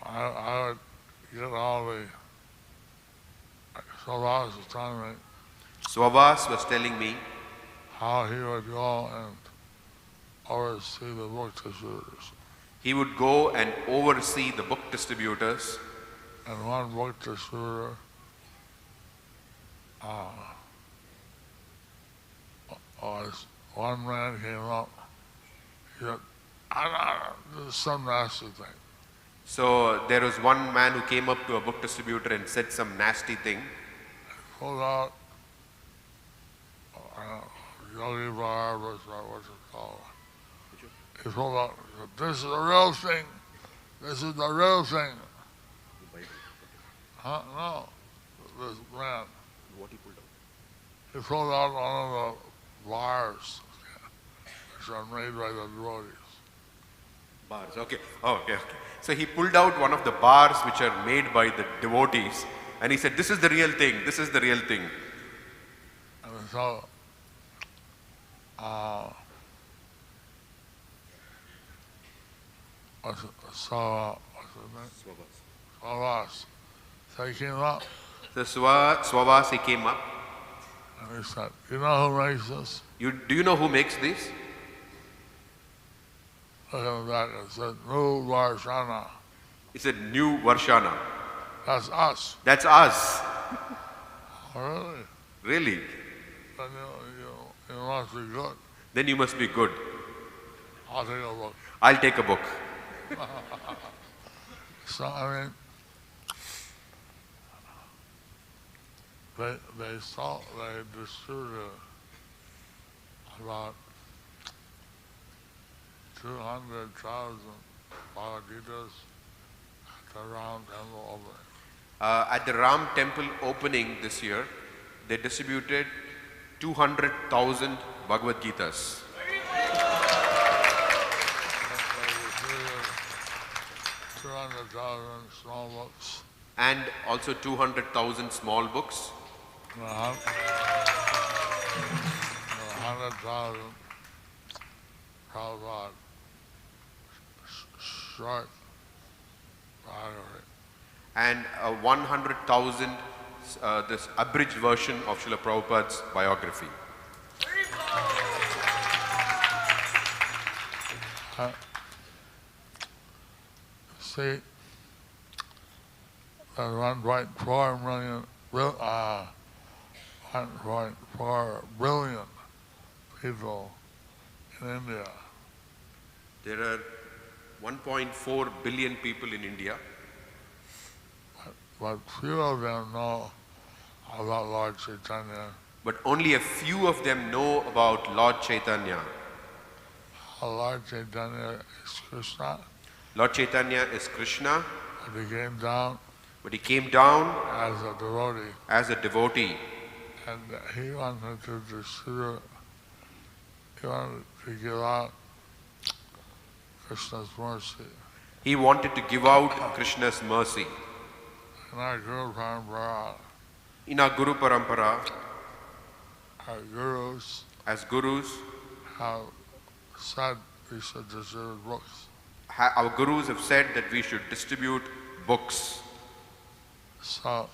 I would get all the, so I was telling me Swabhas was telling me how he would go and oversee the book distributors. he would go and oversee the book distributors. And one book distributor was, one man came up, he said, this is some nasty thing. So there was one man who came up to a book distributor and said some nasty thing. Pulled out Yogi Bar, what's it called? He pulled out, he said, this is the real thing. This is the real thing. Huh? No, this man. What he pulled out? He pulled out one of the bars, which are made by the devotees. Bars, okay. Oh, okay, okay. So he pulled out one of the bars which are made by the devotees and he said, this is the real thing, this is the real thing. And so, what's his name? Swabhas. So he came up So Swabhas, he came up. and he said, you know who makes this? Do you know who makes this? Look at the back, it said, New Varshana. He said, New Varshana. That's us. That's us. Oh, really? Really? Then you must be good. Then you must be good. I'll take a look. I'll take a book. So, I mean, they distributed about 200,000 Bhagavad-gitas at the Ram Temple opening. At the Ram temple opening this year, they distributed 200,000 Bhagavad Gitas. 200,000 small books. And also 200,000 small books. 100,000 Prabhupada short biography. And 100,000 this abridged version of Srila Prabhupada's biography. See, there's 1.4 billion people in India. There are 1.4 billion people in India. But few of them know about Lord Chaitanya. But only a few of them know about Lord Chaitanya. Lord Chaitanya is Krishna. Lord Chaitanya is Krishna. But he came down as a devotee. And he wanted to distribute, he wanted to give out Krishna's mercy. He wanted to give out Krishna's mercy. In our Guru Parampara, our gurus, as gurus, have said we should distribute books. Our gurus have said that we should distribute books. So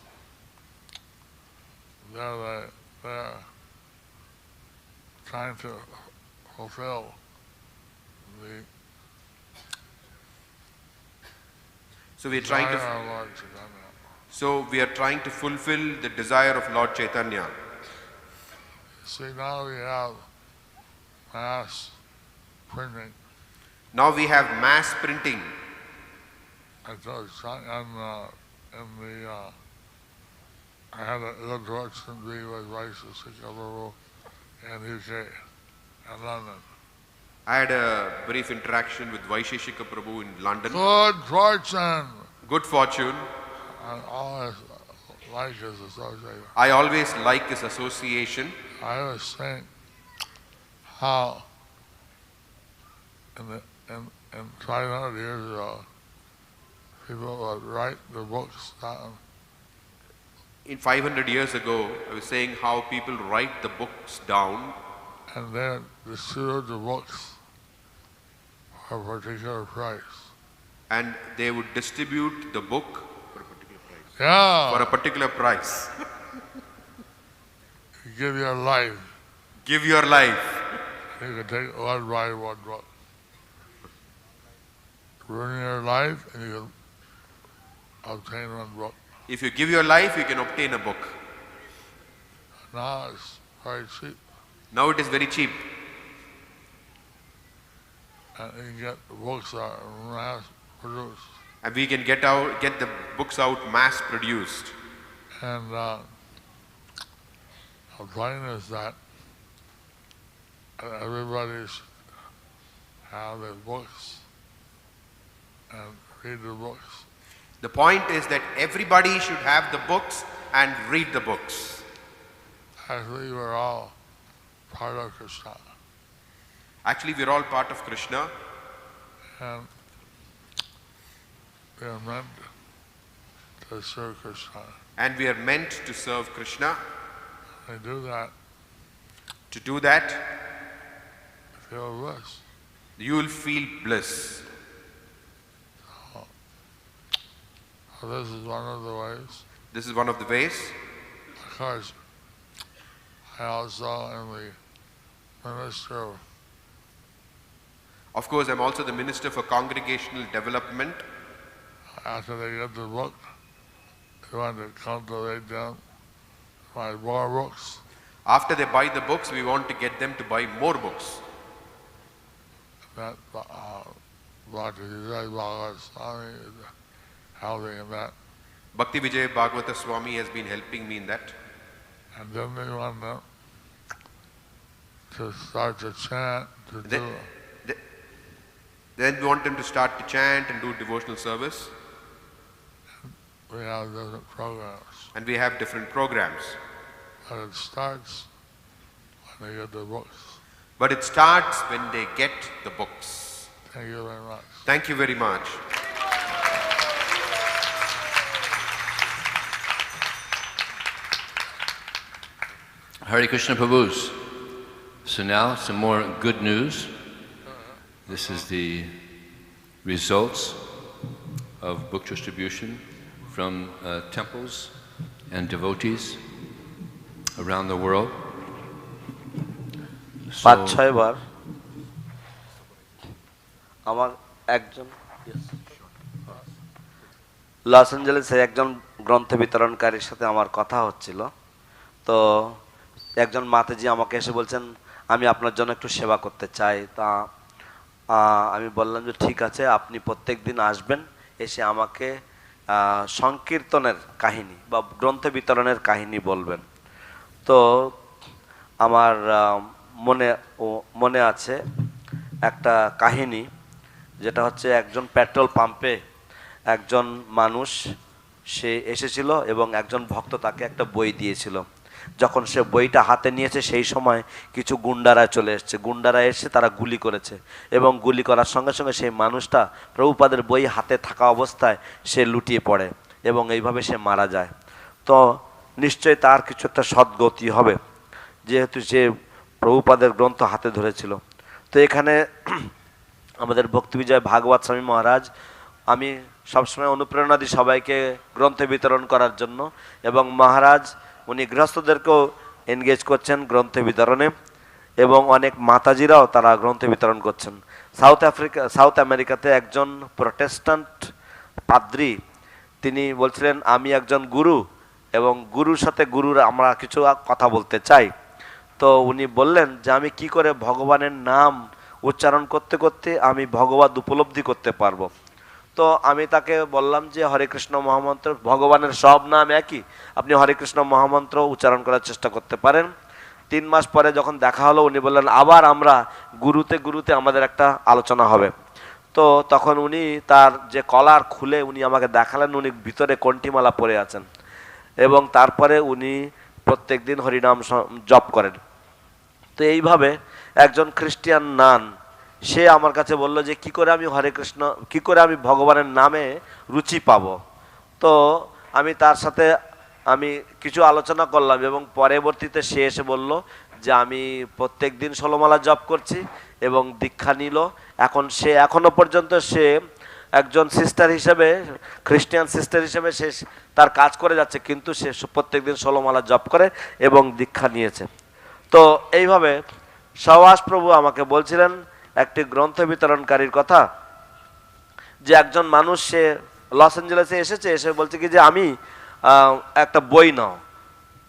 they're trying to fulfill the desire of Lord Chaitanya. So we are trying to fulfill the desire of Lord Chaitanya. See, now we have mass printing. Now we have mass printing. I had an introduction with Prāyaśo in UK and London. I had a brief interaction with Vaisheshika Prabhu in London. Good fortune. Good fortune. I always like his association. I always like his association. I was saying how in 500 years ago, people would write their books down. In 500 years ago, I was saying how people write the books down. And then distribute the books for a particular price. And they would distribute the book for a particular price. Yeah. For a particular price. Give your life. Give your life. You can take one book. Ruin your life and you can obtain one book. If you give your life, you can obtain a book. Now it's very cheap. Now it is very cheap. And you can get the books that are mass produced. And we can get the books out mass produced. And the point is that everybody should have their books and read the books. The point is that everybody should have the books and read the books. Actually, we're all part of Krishna. Actually, we're all part of Krishna. And we are meant to serve Krishna. And we are meant to serve Krishna. We do that. To do that, feel bliss. You will feel bliss. So this is one of the ways. This is one of the ways. Of course, I also am the minister. Of course, I'm also the Minister for Congregational Development. After they get the book, we want to cultivate them, buy more books. After they buy the books, we want to get them to buy more books. That Bhakti Vijaya Bhagavatam Swami is helping in that. Bhakti Vijaya Bhagavata Swami has been helping me in that. And then they want them to start to chant, Then we want them to start to chant and do devotional service. We have different programs. And we have different programs. But it starts they get the books. But it starts when they get the books. Thank you very much. Thank you very much. Hare Krishna Prabhus. So now some more good news. This is the results of book distribution from temples and devotees around the world. পাঁচ ছয়বার আমার একজন loss অ্যাঞ্জেলেসে একজন গ্রন্থ বিতরণকারীর সাথে আমার কথা হচ্ছিল, তো একজন মাতাজি আমাকে এসে বলছেন আমি আপনার জন্য একটু সেবা করতে চাই। তা আমি বললাম যে ঠিক আছে, আপনি প্রত্যেক দিন আসবেন, এসে আমাকে সংকীর্তনের কাহিনী বা গ্রন্থ বিতরণের কাহিনী বলবেন। তো আমার মনে আছে একটা কাহিনী, যেটা হচ্ছে একজন পেট্রোল পাম্পে একজন মানুষ সে এসেছিল এবং একজন ভক্ত তাকে একটা বই দিয়েছিল। যখন সে বইটা হাতে নিয়েছে সেই সময় কিছু গুন্ডারা চলে এসেছে, গুন্ডারা এসে তারা গুলি করেছে এবং গুলি করার সঙ্গে সঙ্গে সেই মানুষটা প্রভুপাদের বই হাতে থাকা অবস্থায় সে লুটিয়ে পড়ে এবং এইভাবে সে মারা যায়। তো নিশ্চয়ই তার কিছু একটা সদ্গতি হবে, যেহেতু সে প্রভুপাদের গ্রন্থ হাতে ধরেছিল। তো এখানে আমাদের ভক্তি বিজয় ভাগবত স্বামী মহারাজ আমি সবসময় অনুপ্রেরণা দিই সবাইকে গ্রন্থ বিতরণ করার জন্য, এবং মহারাজ উনি গৃহস্থদেরকেও এনগেজ করছেন গ্রন্থ বিতরণে, এবং অনেক মাতাজিরাও তারা গ্রন্থ বিতরণ করছেন। সাউথ আমেরিকাতে একজন প্রটেস্ট্যান্ট পাদ্রী তিনি বলছিলেন আমি একজন গুরু এবং গুরুর সাথে গুরুর আমরা কিছু কথা বলতে চাই। তো উনি বললেন যে আমি কি করে ভগবানের নাম উচ্চারণ করতে করতে আমি ভগবত উপলব্ধি করতে পারবো। তো আমি তাকে বললাম যে হরে কৃষ্ণ মহামন্ত্র, ভগবানের সব নাম একই, আপনি হরে কৃষ্ণ মহামন্ত্র উচ্চারণ করার চেষ্টা করতে পারেন। 3 মাস পরে যখন দেখা হলো উনি বললেন আবার আমরা গুরুতে আমাদের একটা আলোচনা হবে। তো তখন উনি তার যে কলার খুলে উনি আমাকে দেখালেন উনি ভিতরে কণ্ঠিমালা পরে আছেন এবং তারপরে উনি প্রত্যেক দিন হরিনাম জপ করেন। তো এইভাবে একজন খ্রিস্টিয়ান নান সে আমার কাছে বলল যে কি করে আমি হরে কৃষ্ণ, কি করে আমি ভগবানের নামে রুচি পাবো। তো আমি তার সাথে আমি কিছু আলোচনা করলাম এবং পরবর্তীতে সে এসে বলল যে আমি প্রত্যেক দিন 16 মালা জপ করছি এবং দীক্ষা নিল। এখন সে এখনো পর্যন্ত সে একজন সিস্টার হিসেবে, খ্রিস্টিয়ান সিস্টার হিসেবে সে তার কাজ করে যাচ্ছে, কিন্তু সে প্রত্যেক দিন 16 মালা জপ করে এবং দীক্ষা নিয়েছে। তো এইভাবে সবাস প্রভু আমাকে বলছিলেন একটি গ্রন্থ বিতরণকারীর কথা, যে একজন মানুষ সে লস অ্যাঞ্জেলেসে এসেছে, এসে বলছে কি যে আমি একটা বই নাও।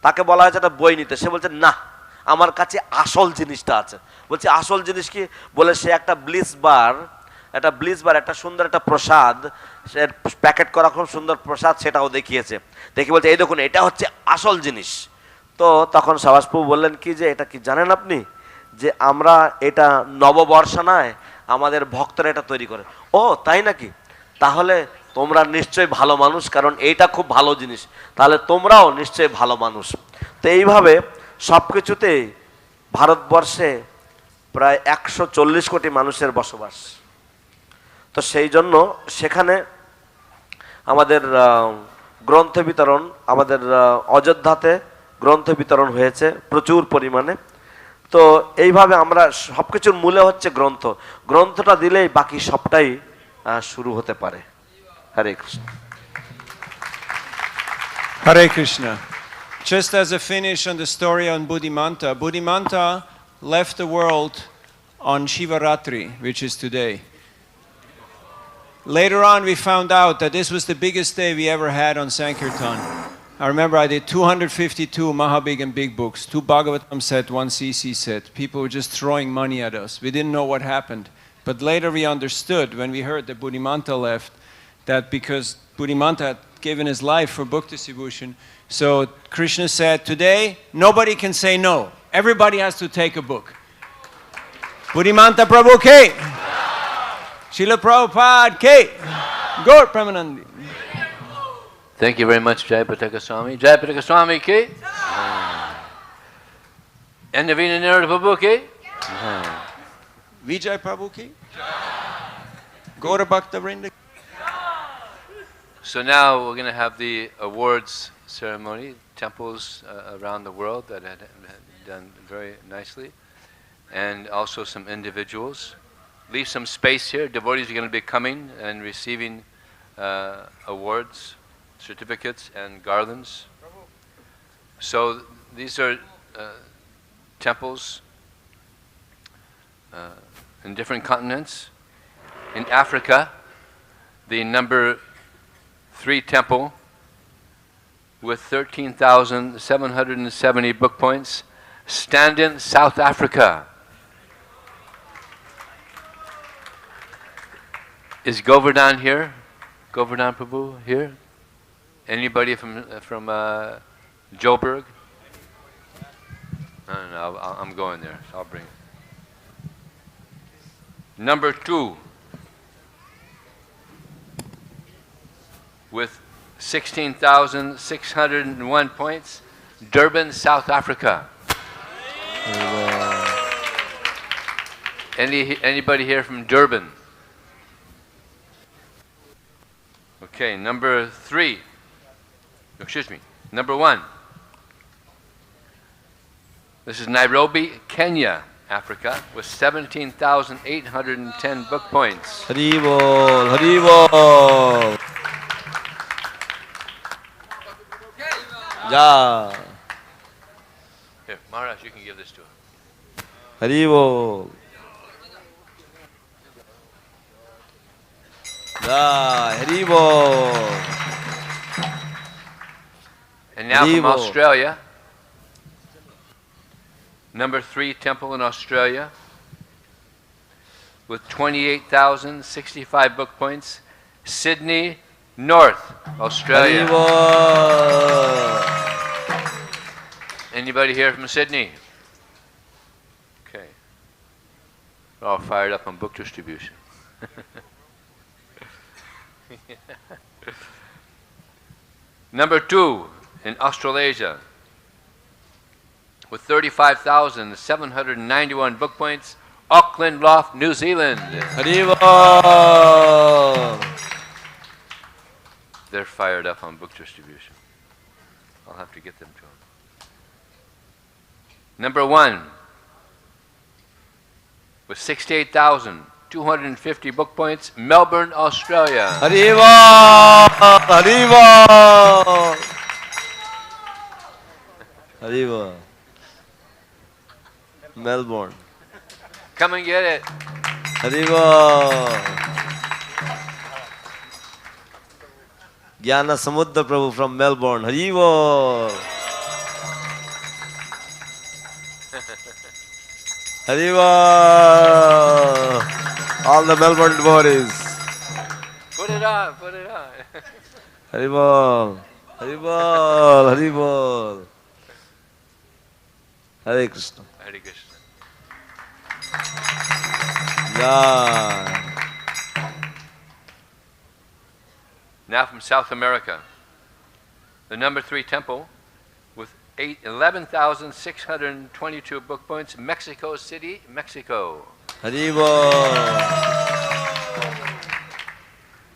তাকে বলা হয়েছে একটা বই নিতে, সে বলছে না আমার কাছে আসল জিনিসটা আছে। বলছে আসল জিনিস কি? বলে সে একটা ব্লিস বার, একটা সুন্দর একটা প্রসাদ, সে প্যাকেট করা খুব সুন্দর প্রসাদ, সেটাও দেখিয়েছে। দেখি বলছে এই দেখুন এটা হচ্ছে আসল জিনিস। তো তখন সবাসপ্রভু বললেন কি যে এটা কি জানেন আপনি যে আমরা এটা নববর্ষানায় আমাদের ভক্তরা এটা তৈরি করে। ও তাই নাকি? তাহলে তোমরা নিশ্চয়ই ভালো মানুষ, কারণ এইটা খুব ভালো জিনিস, তাহলে তোমরাও নিশ্চয়ই ভালো মানুষ। তো এইভাবে সব কিছুতে ভারতবর্ষে প্রায় 140 কোটি মানুষের বসবাস। তো সেই জন্য সেখানে আমাদের গ্রন্থ বিতরণ, আমাদের অযোধ্যাতে গ্রন্থ বিতরণ হয়েছে প্রচুর পরিমাণে। তো এইভাবে আমরা সবকিছুর মূলে হচ্ছে গ্রন্থ, গ্রন্থটা দিলেই বাকি সবটাই শুরু হতে পারে। হরে Krishna. Hare Krishna. Just as a finish on the story on Buddhimanta, Buddhimanta left the world on Shivaratri, which is today. Later on we found out that this was the biggest day we ever had on Sankirtan. I remember I did 252 Mahabig and Big books, 2 Bhagavatam set, 1 CC set. People were just throwing money at us. We didn't know what happened. But later we understood when we heard that Buddhimanta left, that because Buddhimanta had given his life for book distribution, so Krishna said, today nobody can say no. Everybody has to take a book. Buddhimanta Prabhu Ke, Srila Prabhupada Ke, Gaur Premanandi. Thank you very much, Jayapataka Swami. Jayapataka Swami ki? And Navina Nirada Prabhu ki? Vijaya Prabhu ki? Gaura Bhakta Vrinda. So now we're going to have the awards ceremony, temples around the world that had done very nicely, and also some individuals. Leave some space here. Devotees are going to be coming and receiving awards, certificates, and garlands. So these are temples in different continents. In Africa, the number 3 temple with 13,770 book points, Standen, South Africa. Is Govardhan here? Govardhan Prabhu here? Anybody from Joburg? No, I'm going there. So I'll bring it. Number 2, with 16,601 points, Durban, South Africa. Anybody here from Durban? Okay, number 3. Excuse me. Number 1. This is Nairobi, Kenya, Africa, with 17,810 book points. Haribol, Haribol. Ja. Here, Maharaj, you can give this to him. Haribol. Ja, Haribol. And now from Haribol. Australia, number 3 temple in Australia, with 28,065 book points, Sydney, North Australia. Haribol. Anybody here from Sydney? Okay. We're all fired up on book distribution. Number 2 in Australasia, with 35,791 book points, Auckland Loft, New Zealand. Haribol. They're fired up on book distribution. I'll have to get them to them. Number 1, with 68,250 book points, Melbourne, Australia. Haribol. Haribol. Haribol. Melbourne. Come and get it. Haribol. Gyana Samudra Prabhu from Melbourne. Haribol. Haribol. All the Melbourne devotees. Put it on, put it on. Haribol. Haribol. Haribol. Hare Krishna. Hare Krishna. Yeah. Now from South America, the number 3 temple with 11,622 book points, Mexico City, Mexico. Haribol.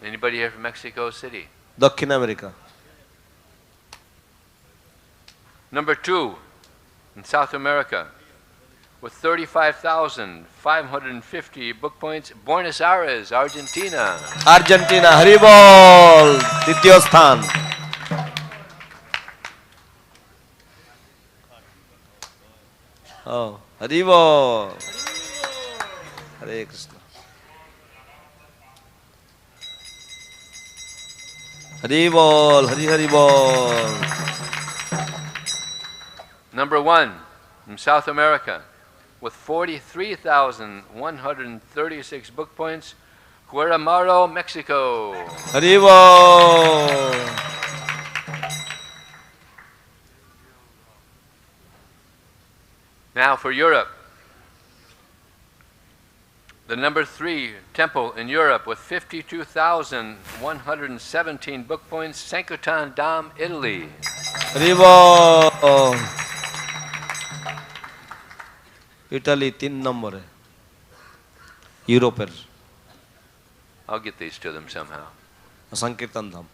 Anybody here from Mexico City? Dakhin America. Number 2 in South America, with 35,550 book points, Buenos Aires, Argentina. Argentina. Haribol. Tityo Sthan. Oh, Haribol. Hare Krishna. Haribol. Hari Haribol. Number 1 from South America, with 43,136 book points, Guatemala, Mexico. Haribol. Now for Europe, the number 3 temple in Europe with 52,117 book points, Sankirtan Dham, Italy. Haribol. Italy 3 নম্বরে ইউরোপের I'll get these to them somehow. সংকীর্তন ধাম।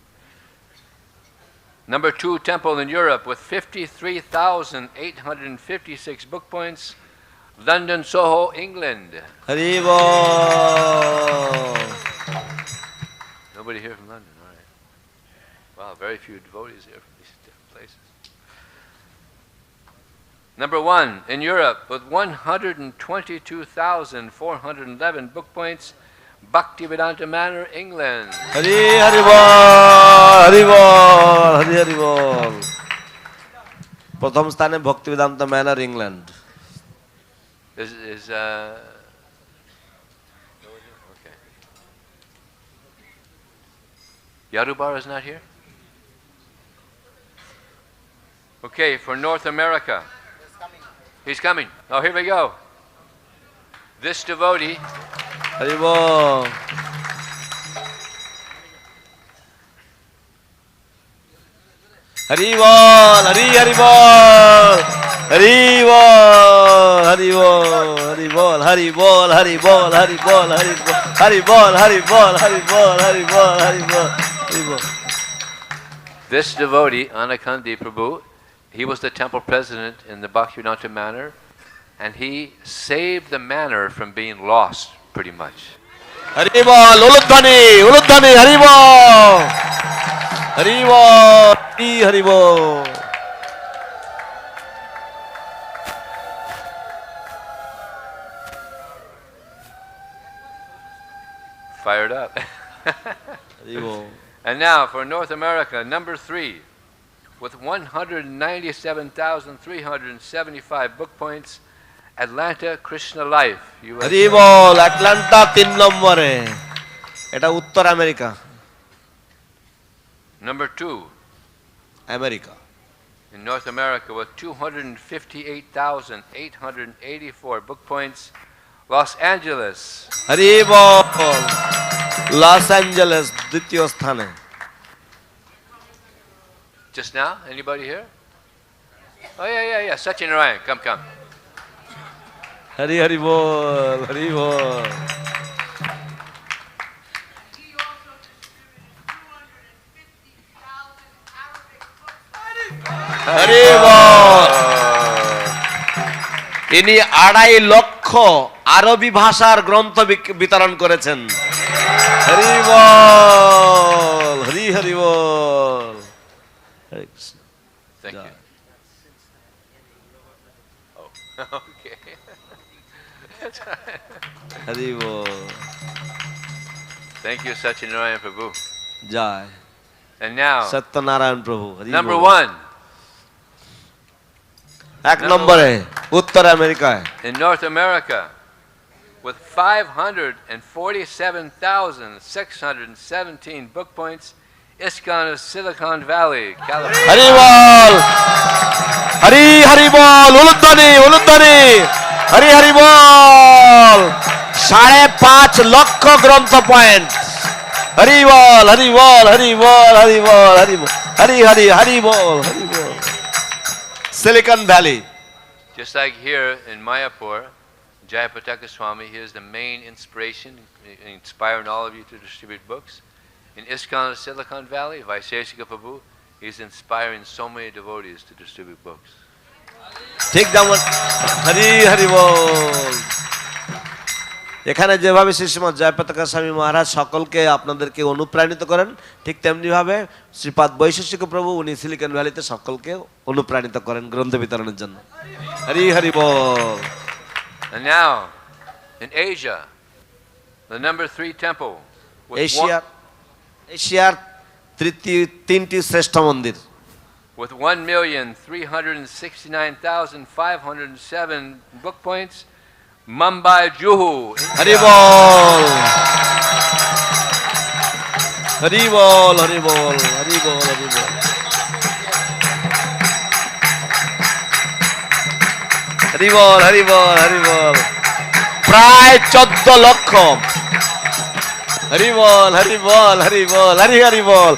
Number 2 temple in Europe with 53,856 book points, London, Soho, England. Hari ball. Nobody here from London, all right. Wow, very few devotees here from these different places. Number 1 in Europe with 122,411 book points, Bhaktivedanta Manor, England. Hari Hari বল, হরি বল, হরি হরি বল। প্রথম স্থানে Bhaktivedanta manor, England. Is okay. Yadubar is not here? Okay, for North America. He's coming. Oh, here we go. This devotee. Hari বল। হরি বল, হরি হরি বল, হরি বল, হরি বল, হরি বল, হরি বল, হরি বল, হরি বল, হরি বল, হরি বল, হরি বল, হরি বল, হরি বল, হরি বল, হরি বল। This devotee, Anakandi Prabhu, he was the temple president in the Bhaktivedanta Manor, and he saved the manor from being lost, pretty much. Hari বল, উলুধ্বনি, উলুধ্বনি, হরি বল, হরি বল, হরি বল। Fired up. And now for North America, number 3, with 197,375 book points, Atlanta Krishna Life, USA. Hari বল, Atlanta 3 নম্বরে, এটা উত্তর America. Number 2, America. in North America with 258,884 book points, Los Angeles. Hari বল, লস অ্যাঞ্জেলেস দ্বিতীয় স্থানে। Just now, anybody here? Oh yeah. Sachin Ryan, come. Hari Hari বল, হরি বল। হরি বল। ইনি 2.5 লক্ষ আরবি ভাষার গ্রন্থ বিতরণ করেছেন। হরি বল, হরি হরি বল। Thank you. Oh, okay. Hari ball. Thank you, Sachin Ryan Prabhu. Joy. And now, Satyanarayan প্রভু। number 1. 1 নম্বরে উত্তর আমেরিকায়। In North America, with 547,617 book points, ISKCON of Silicon Valley, California. Hari বল, হরি হরি বল, উলুধ্বনি, উলুধ্বনি, হরি হরি বল। 5.5 লক্ষ গ্রন্থ পয়েন্ট। হরি বল, হরি বল, হরি বল, হরি বল, হরি বল, হরি হরি হরি বল, হরি বল। Silicon Valley. Just like here in Mayapur, Jayapataka Swami, he is the main inspiration, inspiring all of you to distribute books. In ISKCON of Silicon Valley, Vaisheshika Prabhu, he's inspiring so many devotees to distribute books. ঠিক যেমন হরি হরি বল। এখানে যেভাবে শ্রীমৎ জয়পতাকা স্বামী মহারাজ সকলকে আপনাদেরকে অনুপ্রাণিত করেন, ঠিক তেমনি ভাবে শ্রীপাদ বৈশেষিক প্রভু উনি সিলিকন ভ্যালিতে সকলকে অনুপ্রাণিত করেন গ্রন্থ বিতরণের জন্য। হরি হরি বল। And now, in Asia, the number 3 temple. এশিয়ার 3টি শ্রেষ্ঠ মন্দির। With 1,369,507 book points, Mumbai, Juhu. Hari বল, হরি বল, হরি বল, হরি বল, হরি বল। হরি বল, হরি বল, হরি বল। প্রায় 14 লক্ষ। হরি বল, হরি বল, হরি বল, হরি হরি বল।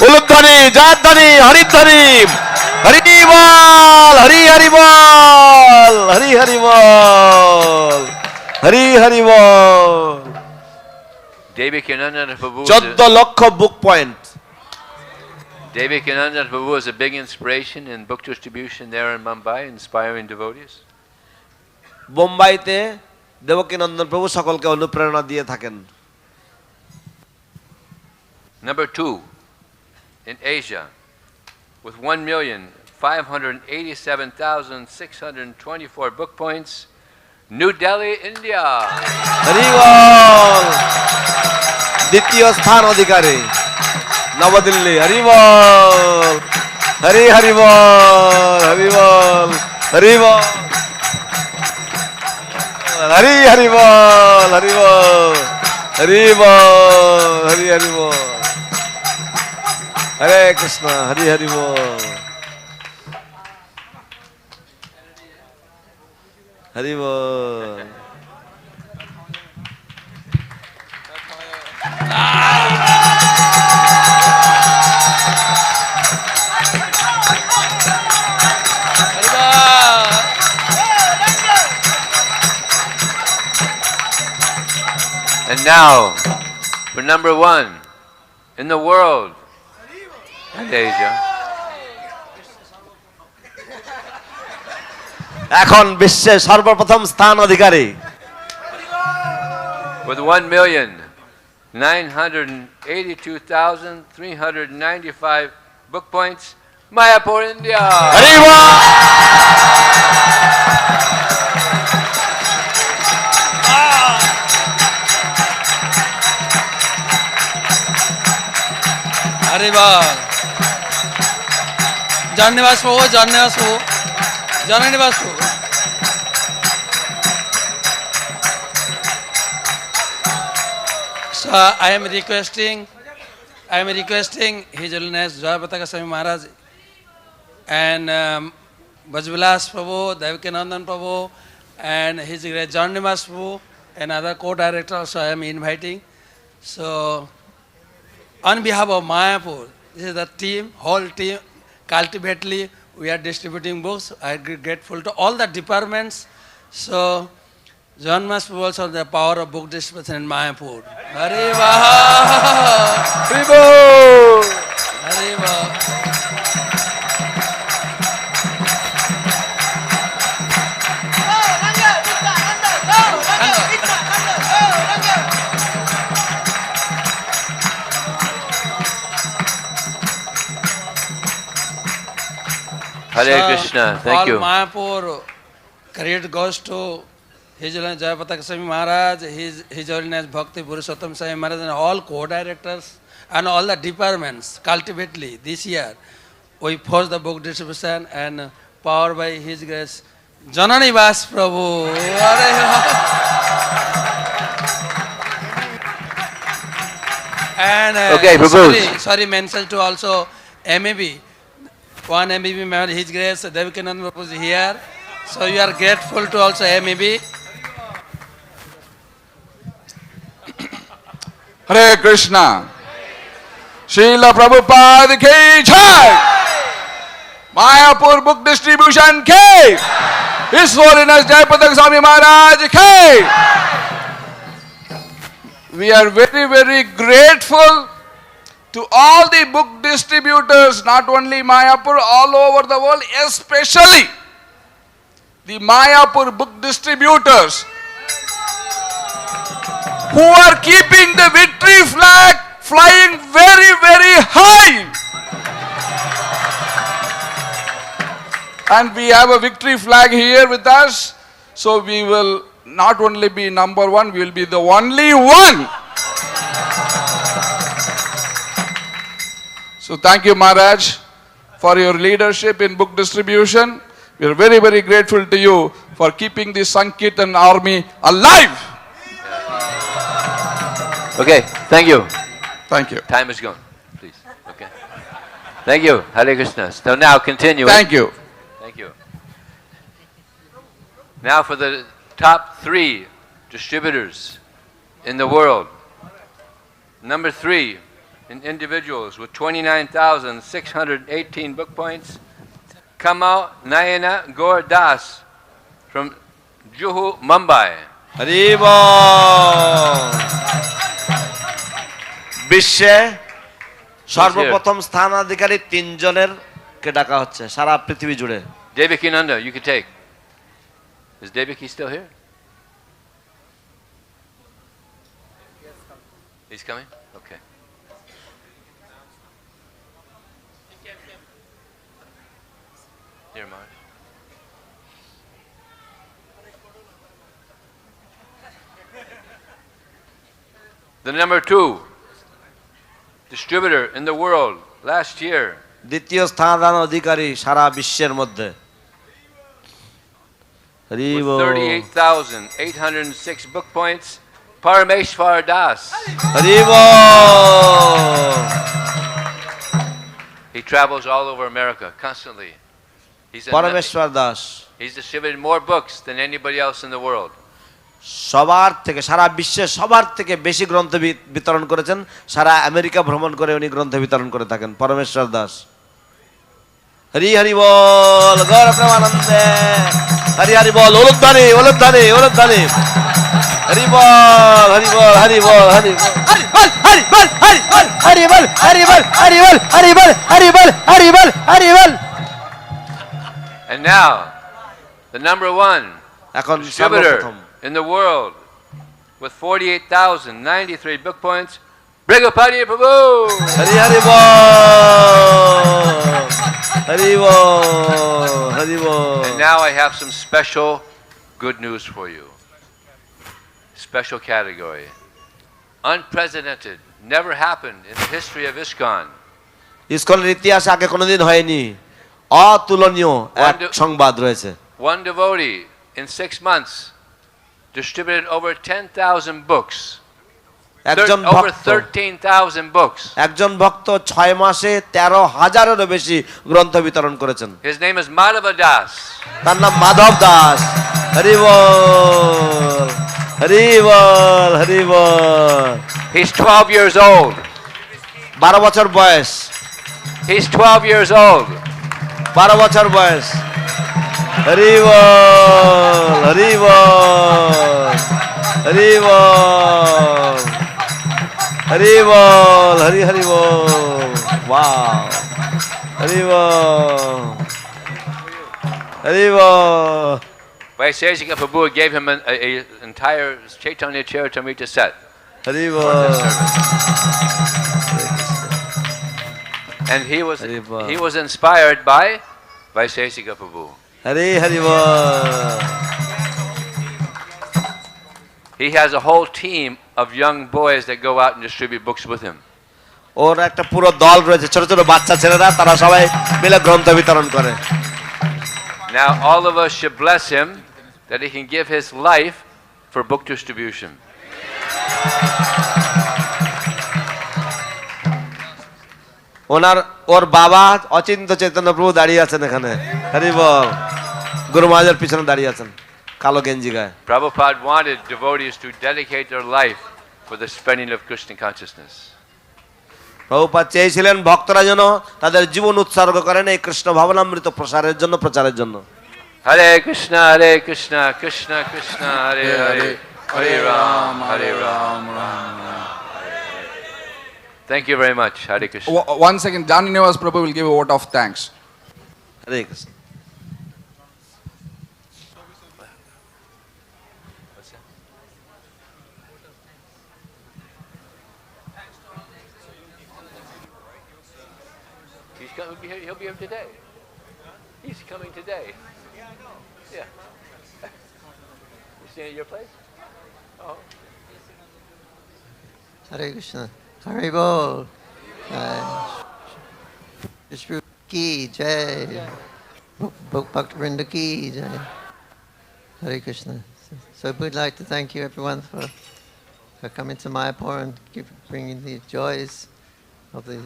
উলুধ্বনি, জয়ধ্বনি, হরিধ্বনি, Hari Bol! Hari Hari Bol! Hari Hari Bol! Hari Hari Bol! Devikananda Prabhu. 14 লক্ষ book point. Devikananda Prabhu is a big inspiration in book distribution there in Mumbai, inspiring devotees. বোম্বাইতে Devkinandan প্রভু সকলকে অনুপ্রেরণা দিয়ে থাকেন। Number 2, in Asia, with 1,587,624 book points, New Delhi, India. Hari বল! দ্বিতীয় স্থান অধিকারী নবদিল্লি। হরি বল! হরি হরি বল! হরি বল! হরি বল! হরি হরি বল! হরি বল! হরি বল! হরি হরি বল! হরে কৃষ্ণ! হরি হরি বল! হরি বল! And now, for number 1 in the world and Asia. এখন বিশ্বের সর্বপ্রথম স্থান অধিকারী With 1,982,395 book points, Mayapur, India. Hari বল! हरि बोल। जन्निवास प्रभु, जन्निवास प्रभु, जननिवास प्रभु। So I am requesting His Holiness Jayapataka Swami Maharaj and Bajvilas Prabhu, Devakinandan Prabhu, and His Great Jannivaas Prabhu and other co-directors I am inviting. So on behalf of Mayapur, this is the team, whole team, cultivately we are distributing books. I am grateful to all the departments. So John must also the power of book distribution in Mayapur. Hari Bol! Hari Bol! Hari Bol! Hare Krishna, thank you. All Mayapur credit goes to His Holiness Jayapataka Swami Maharaj, His Holiness Bhakti Puruṣasyakh Swami Maharaj, and all co-directors and all the departments. Cultivately, this year we forced the book distribution and powered by His Grace Janāḥ Prabhu. And Okay, sorry, mention to also MAB. One MAB member, His Grace Devakinandan Prabhu is here. So you are grateful to also MAB. Hare Krishna. Srila Prabhupada ki jai. Mayapur book distribution ki. His Holiness Jayapataka Swami Maharaj ki. We are very, very grateful to all the book distributors, not only Mayapur, all over the world, especially the Mayapur book distributors who are keeping the victory flag flying very, very high. And we have a victory flag here with us, so we will not only be number 1, we will be the only one. So thank you, Maharaj, for your leadership in book distribution. We are very, very grateful to you for keeping the Sankirtan army alive. Okay, thank you. Thank you. Time is gone, please. Okay. Thank you. Hare Krishna. So now continue. Thank you. Thank you. Now for the top 3 distributors in the world. Number 3 in individuals with 29,618 book points, Kamau Nayana Gaur Das from Juhu, Mumbai. Haribo! বিশ্বে সর্বপ্রথম স্থানাধিকারী তিনজনের কে ডাকা হচ্ছে সারা পৃথিবী জুড়ে। Devakinanda, you can take. Is Devaki still here? He's coming? Okay. Dear Maharaj. The number 2 distributor in the world last year. দ্বিতীয় স্থান অধিকারী সারা বিশ্বের মধ্যে। With 38,806 book points, Parameshwar Das. হরিবো! He travels all over America constantly. পরমেশ্বর Das He's distributed more books than anybody else in the world. সবার থেকে সারা বিশ্বে সবার থেকে বেশি গ্রন্থ বিতরণ করেছেন। সারা আমেরিকা ভ্রমণ করে উনি গ্রন্থ বিতরণ করে থাকেন পরমেশ্বর দাস। হরি হরি বল গৌর প্রেমানন্দে হরি হরি বল ওলুধ্বনি ওলুধ্বনি ওলুধ্বনি হরি বল হরি বল হরি বল হরি বল হরি বল হরি বল হরি বল হরি বল হরি বল হরি বল হরি বল হরি বল। And now the number 1 এখন distributor সর্বপ্রথম in the world with 48,093 book points, Brigapati Prabhu. Hari Hari Bol, Hari Bol, Hari Bol. And now I have some special good news for you. Special category. Unprecedented, never happened in the history of ISKCON. ইসকনের ইতিহাসে আগে কোনোদিন হয়নি, অতুলনীয় এক সংবাদ রয়েছে। One devotee in 6 months distributed over 10,000 books. Over 13,000 books. একজন ভক্ত 6 মাসে 13,000-এরও বেশি গ্রন্থ বিতরণ করেছেন। His name is Madhava Das. তার নাম মাধব দাস। হরি বল হরি বল হরি বল। He's 12 years old. 12 বছর বয়স। He's 12 years old. 12 বছর বয়স। হরি বল হরি বল হরি বল হরি বল হরি হরি বল। ওয়াও হরি বল হরি বল। Vaiseshika Prabhu gave him an entire Chaitanya Charitamrita set. Hari বল। And he was inspired by Vaiseshika Prabhu. Hari Hari Bol. He has a whole team of young boys that go out and distribute books with him. ওর একটা পুরো দল রয়েছে, ছোট ছোট বাচ্চা ছেলেরা, তারা সবাই মিলে গ্রন্থ বিতরণ করে। Now all of us should bless him that he can give his life for book distribution. ওর বাবা অচিন্ত চৈতন্য প্রভু দাঁড়িয়ে আছেন এখানে। হরি বল। গুরু মহারাজের পিছনে দাঁড়িয়ে আছেন কালো গেঞ্জি গায়ে। Prabhupada wanted devotees to dedicate their life for the spreading of Krishna consciousness. Prabhupada চেয়েছিলেন ভক্তরা যেন তাদের জীবন উৎসর্গ করেন এই কৃষ্ণ ভাবনামৃত প্রসারের জন্য, প্রচারের জন্য। হরে কৃষ্ণ কৃষ্ণ কৃষ্ণ হরে হরে, হরে Ram Ram Ram. Thank you very much. Hare Krishna. One second, Janāḥ Prabhu will give a vote of thanks. Hare Krishna. He'll be here today. He's coming today. Yeah. You staying at your place? Oh. Hare Krishna. Hare Bol. Vishnu ki jai. Bhakta Vrinda ki jai. Hare Krishna. So we'd like to thank you everyone for coming to Mayapur and bringing the joys of the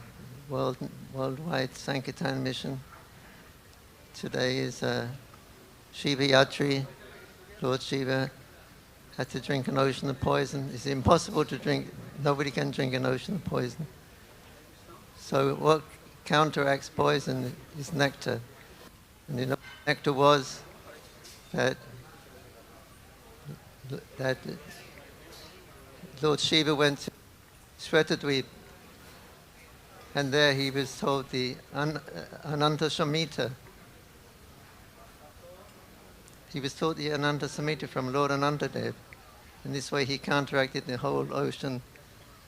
worldwide Sankirtan mission. Today is Shiva Yatri. Lord Shiva had to drink an ocean of poison. It's impossible to drink. Nobody can drink an ocean of poison. So what counteracts poison is nectar. And you know, the nectar was that Lord Shiva went to Shvetadweep, and there he was told the Ananta Samhita. He was taught the Ananta Samhita from Lord Anantadev. In this way he counteracted the whole ocean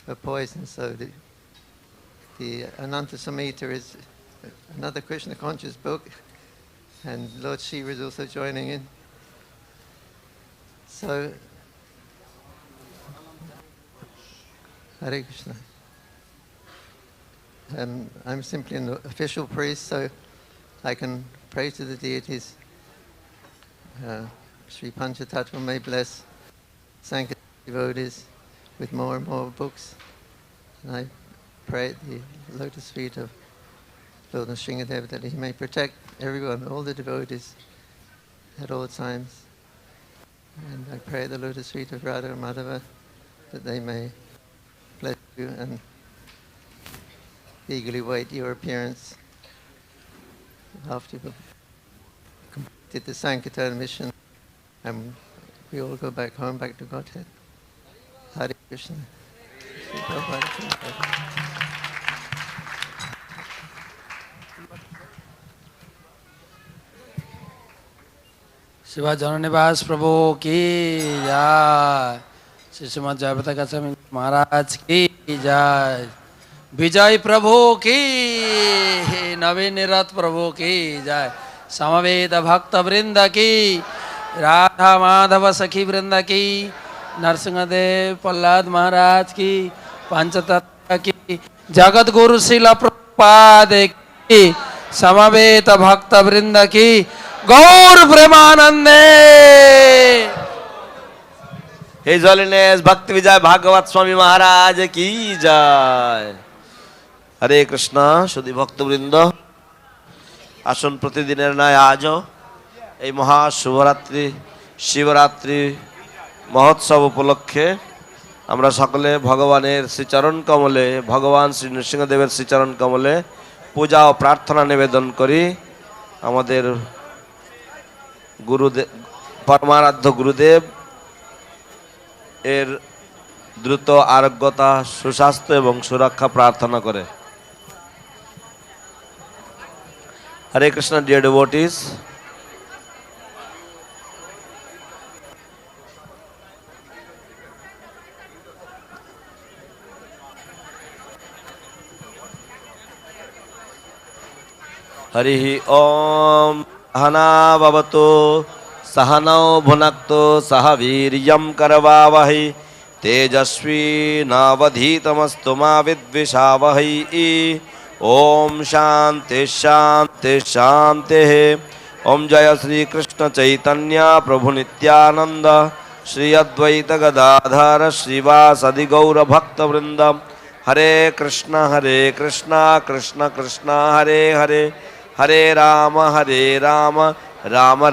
of poison. So the Ananta Samhita is another Krishna conscious book, and Lord Shiva is also joining in. So, Hare Krishna. I'm simply an official priest, so I can pray to the deities. Sri Panchatattva may bless Sankirtan devotees with more and more books. And I pray at the lotus feet of Lord Nrsimhadev that he may protect everyone, all the devotees, at all times. And I pray at the lotus feet of Radha and Madhava that they may bless you and eagerly wait your appearance after you've completed the Sankirtan mission, and we all go back home, back to Godhead. Hare Krishna. Shiva जननिवास प्रभु की जय, श्री श्रीमद जयप्रताप स्वामी महाराज की जय, विजय प्रभु की, नवीन निरत प्रभु की जय, समवेत भक्त वृंद की, राधा माधव सखी वृंद की, नरसिंहदेव प्रहलाद महाराज की, पंचतत्व की, जगत गुरु शिला प्रभुपाद की, समवेत भक्त वृंद की, गौर प्रेमानंदे। His Holiness Bhakti Vijaya Bhagavat Swami Maharaj ki jai. Hare Krishna, Shuddhi Bhakta Vrinda, আসুন প্রতিদিনের ন্যায় আজও এই মহা শুভরাত্রি শিবরাত্রি মহোৎসব উপলক্ষে আমরা সকলে ভগবানের শ্রীচরণ কমলে, ভগবান শ্রী নৃসিংহদেবের শ্রীচরণ কমলে পূজা ও প্রার্থনা নিবেদন করি। আমাদের গুরুদেব, পরমারাধ্য গুরুদেব এর দ্রুত আরোগ্যতা, সুস্বাস্থ্য এবং সুরক্ষা প্রার্থনা করে। Hare Krishna, dear devotees. Harihi Om Sahana Bhavatu Sahanau Bhunaktu Sahaviryam Karavavahi Tejasvi Navadhitamastu ma vidvishavahi. Om Shanti Shanti Shanti. Om Jaya Sri Krishna Chaitanya Prabhu Nityananda Shri Advaita Gadadhara Srivasadi Gaura Bhakta Vrindam. Hare Krishna Krishna Krishna Hare Hare, Hare Rama Rama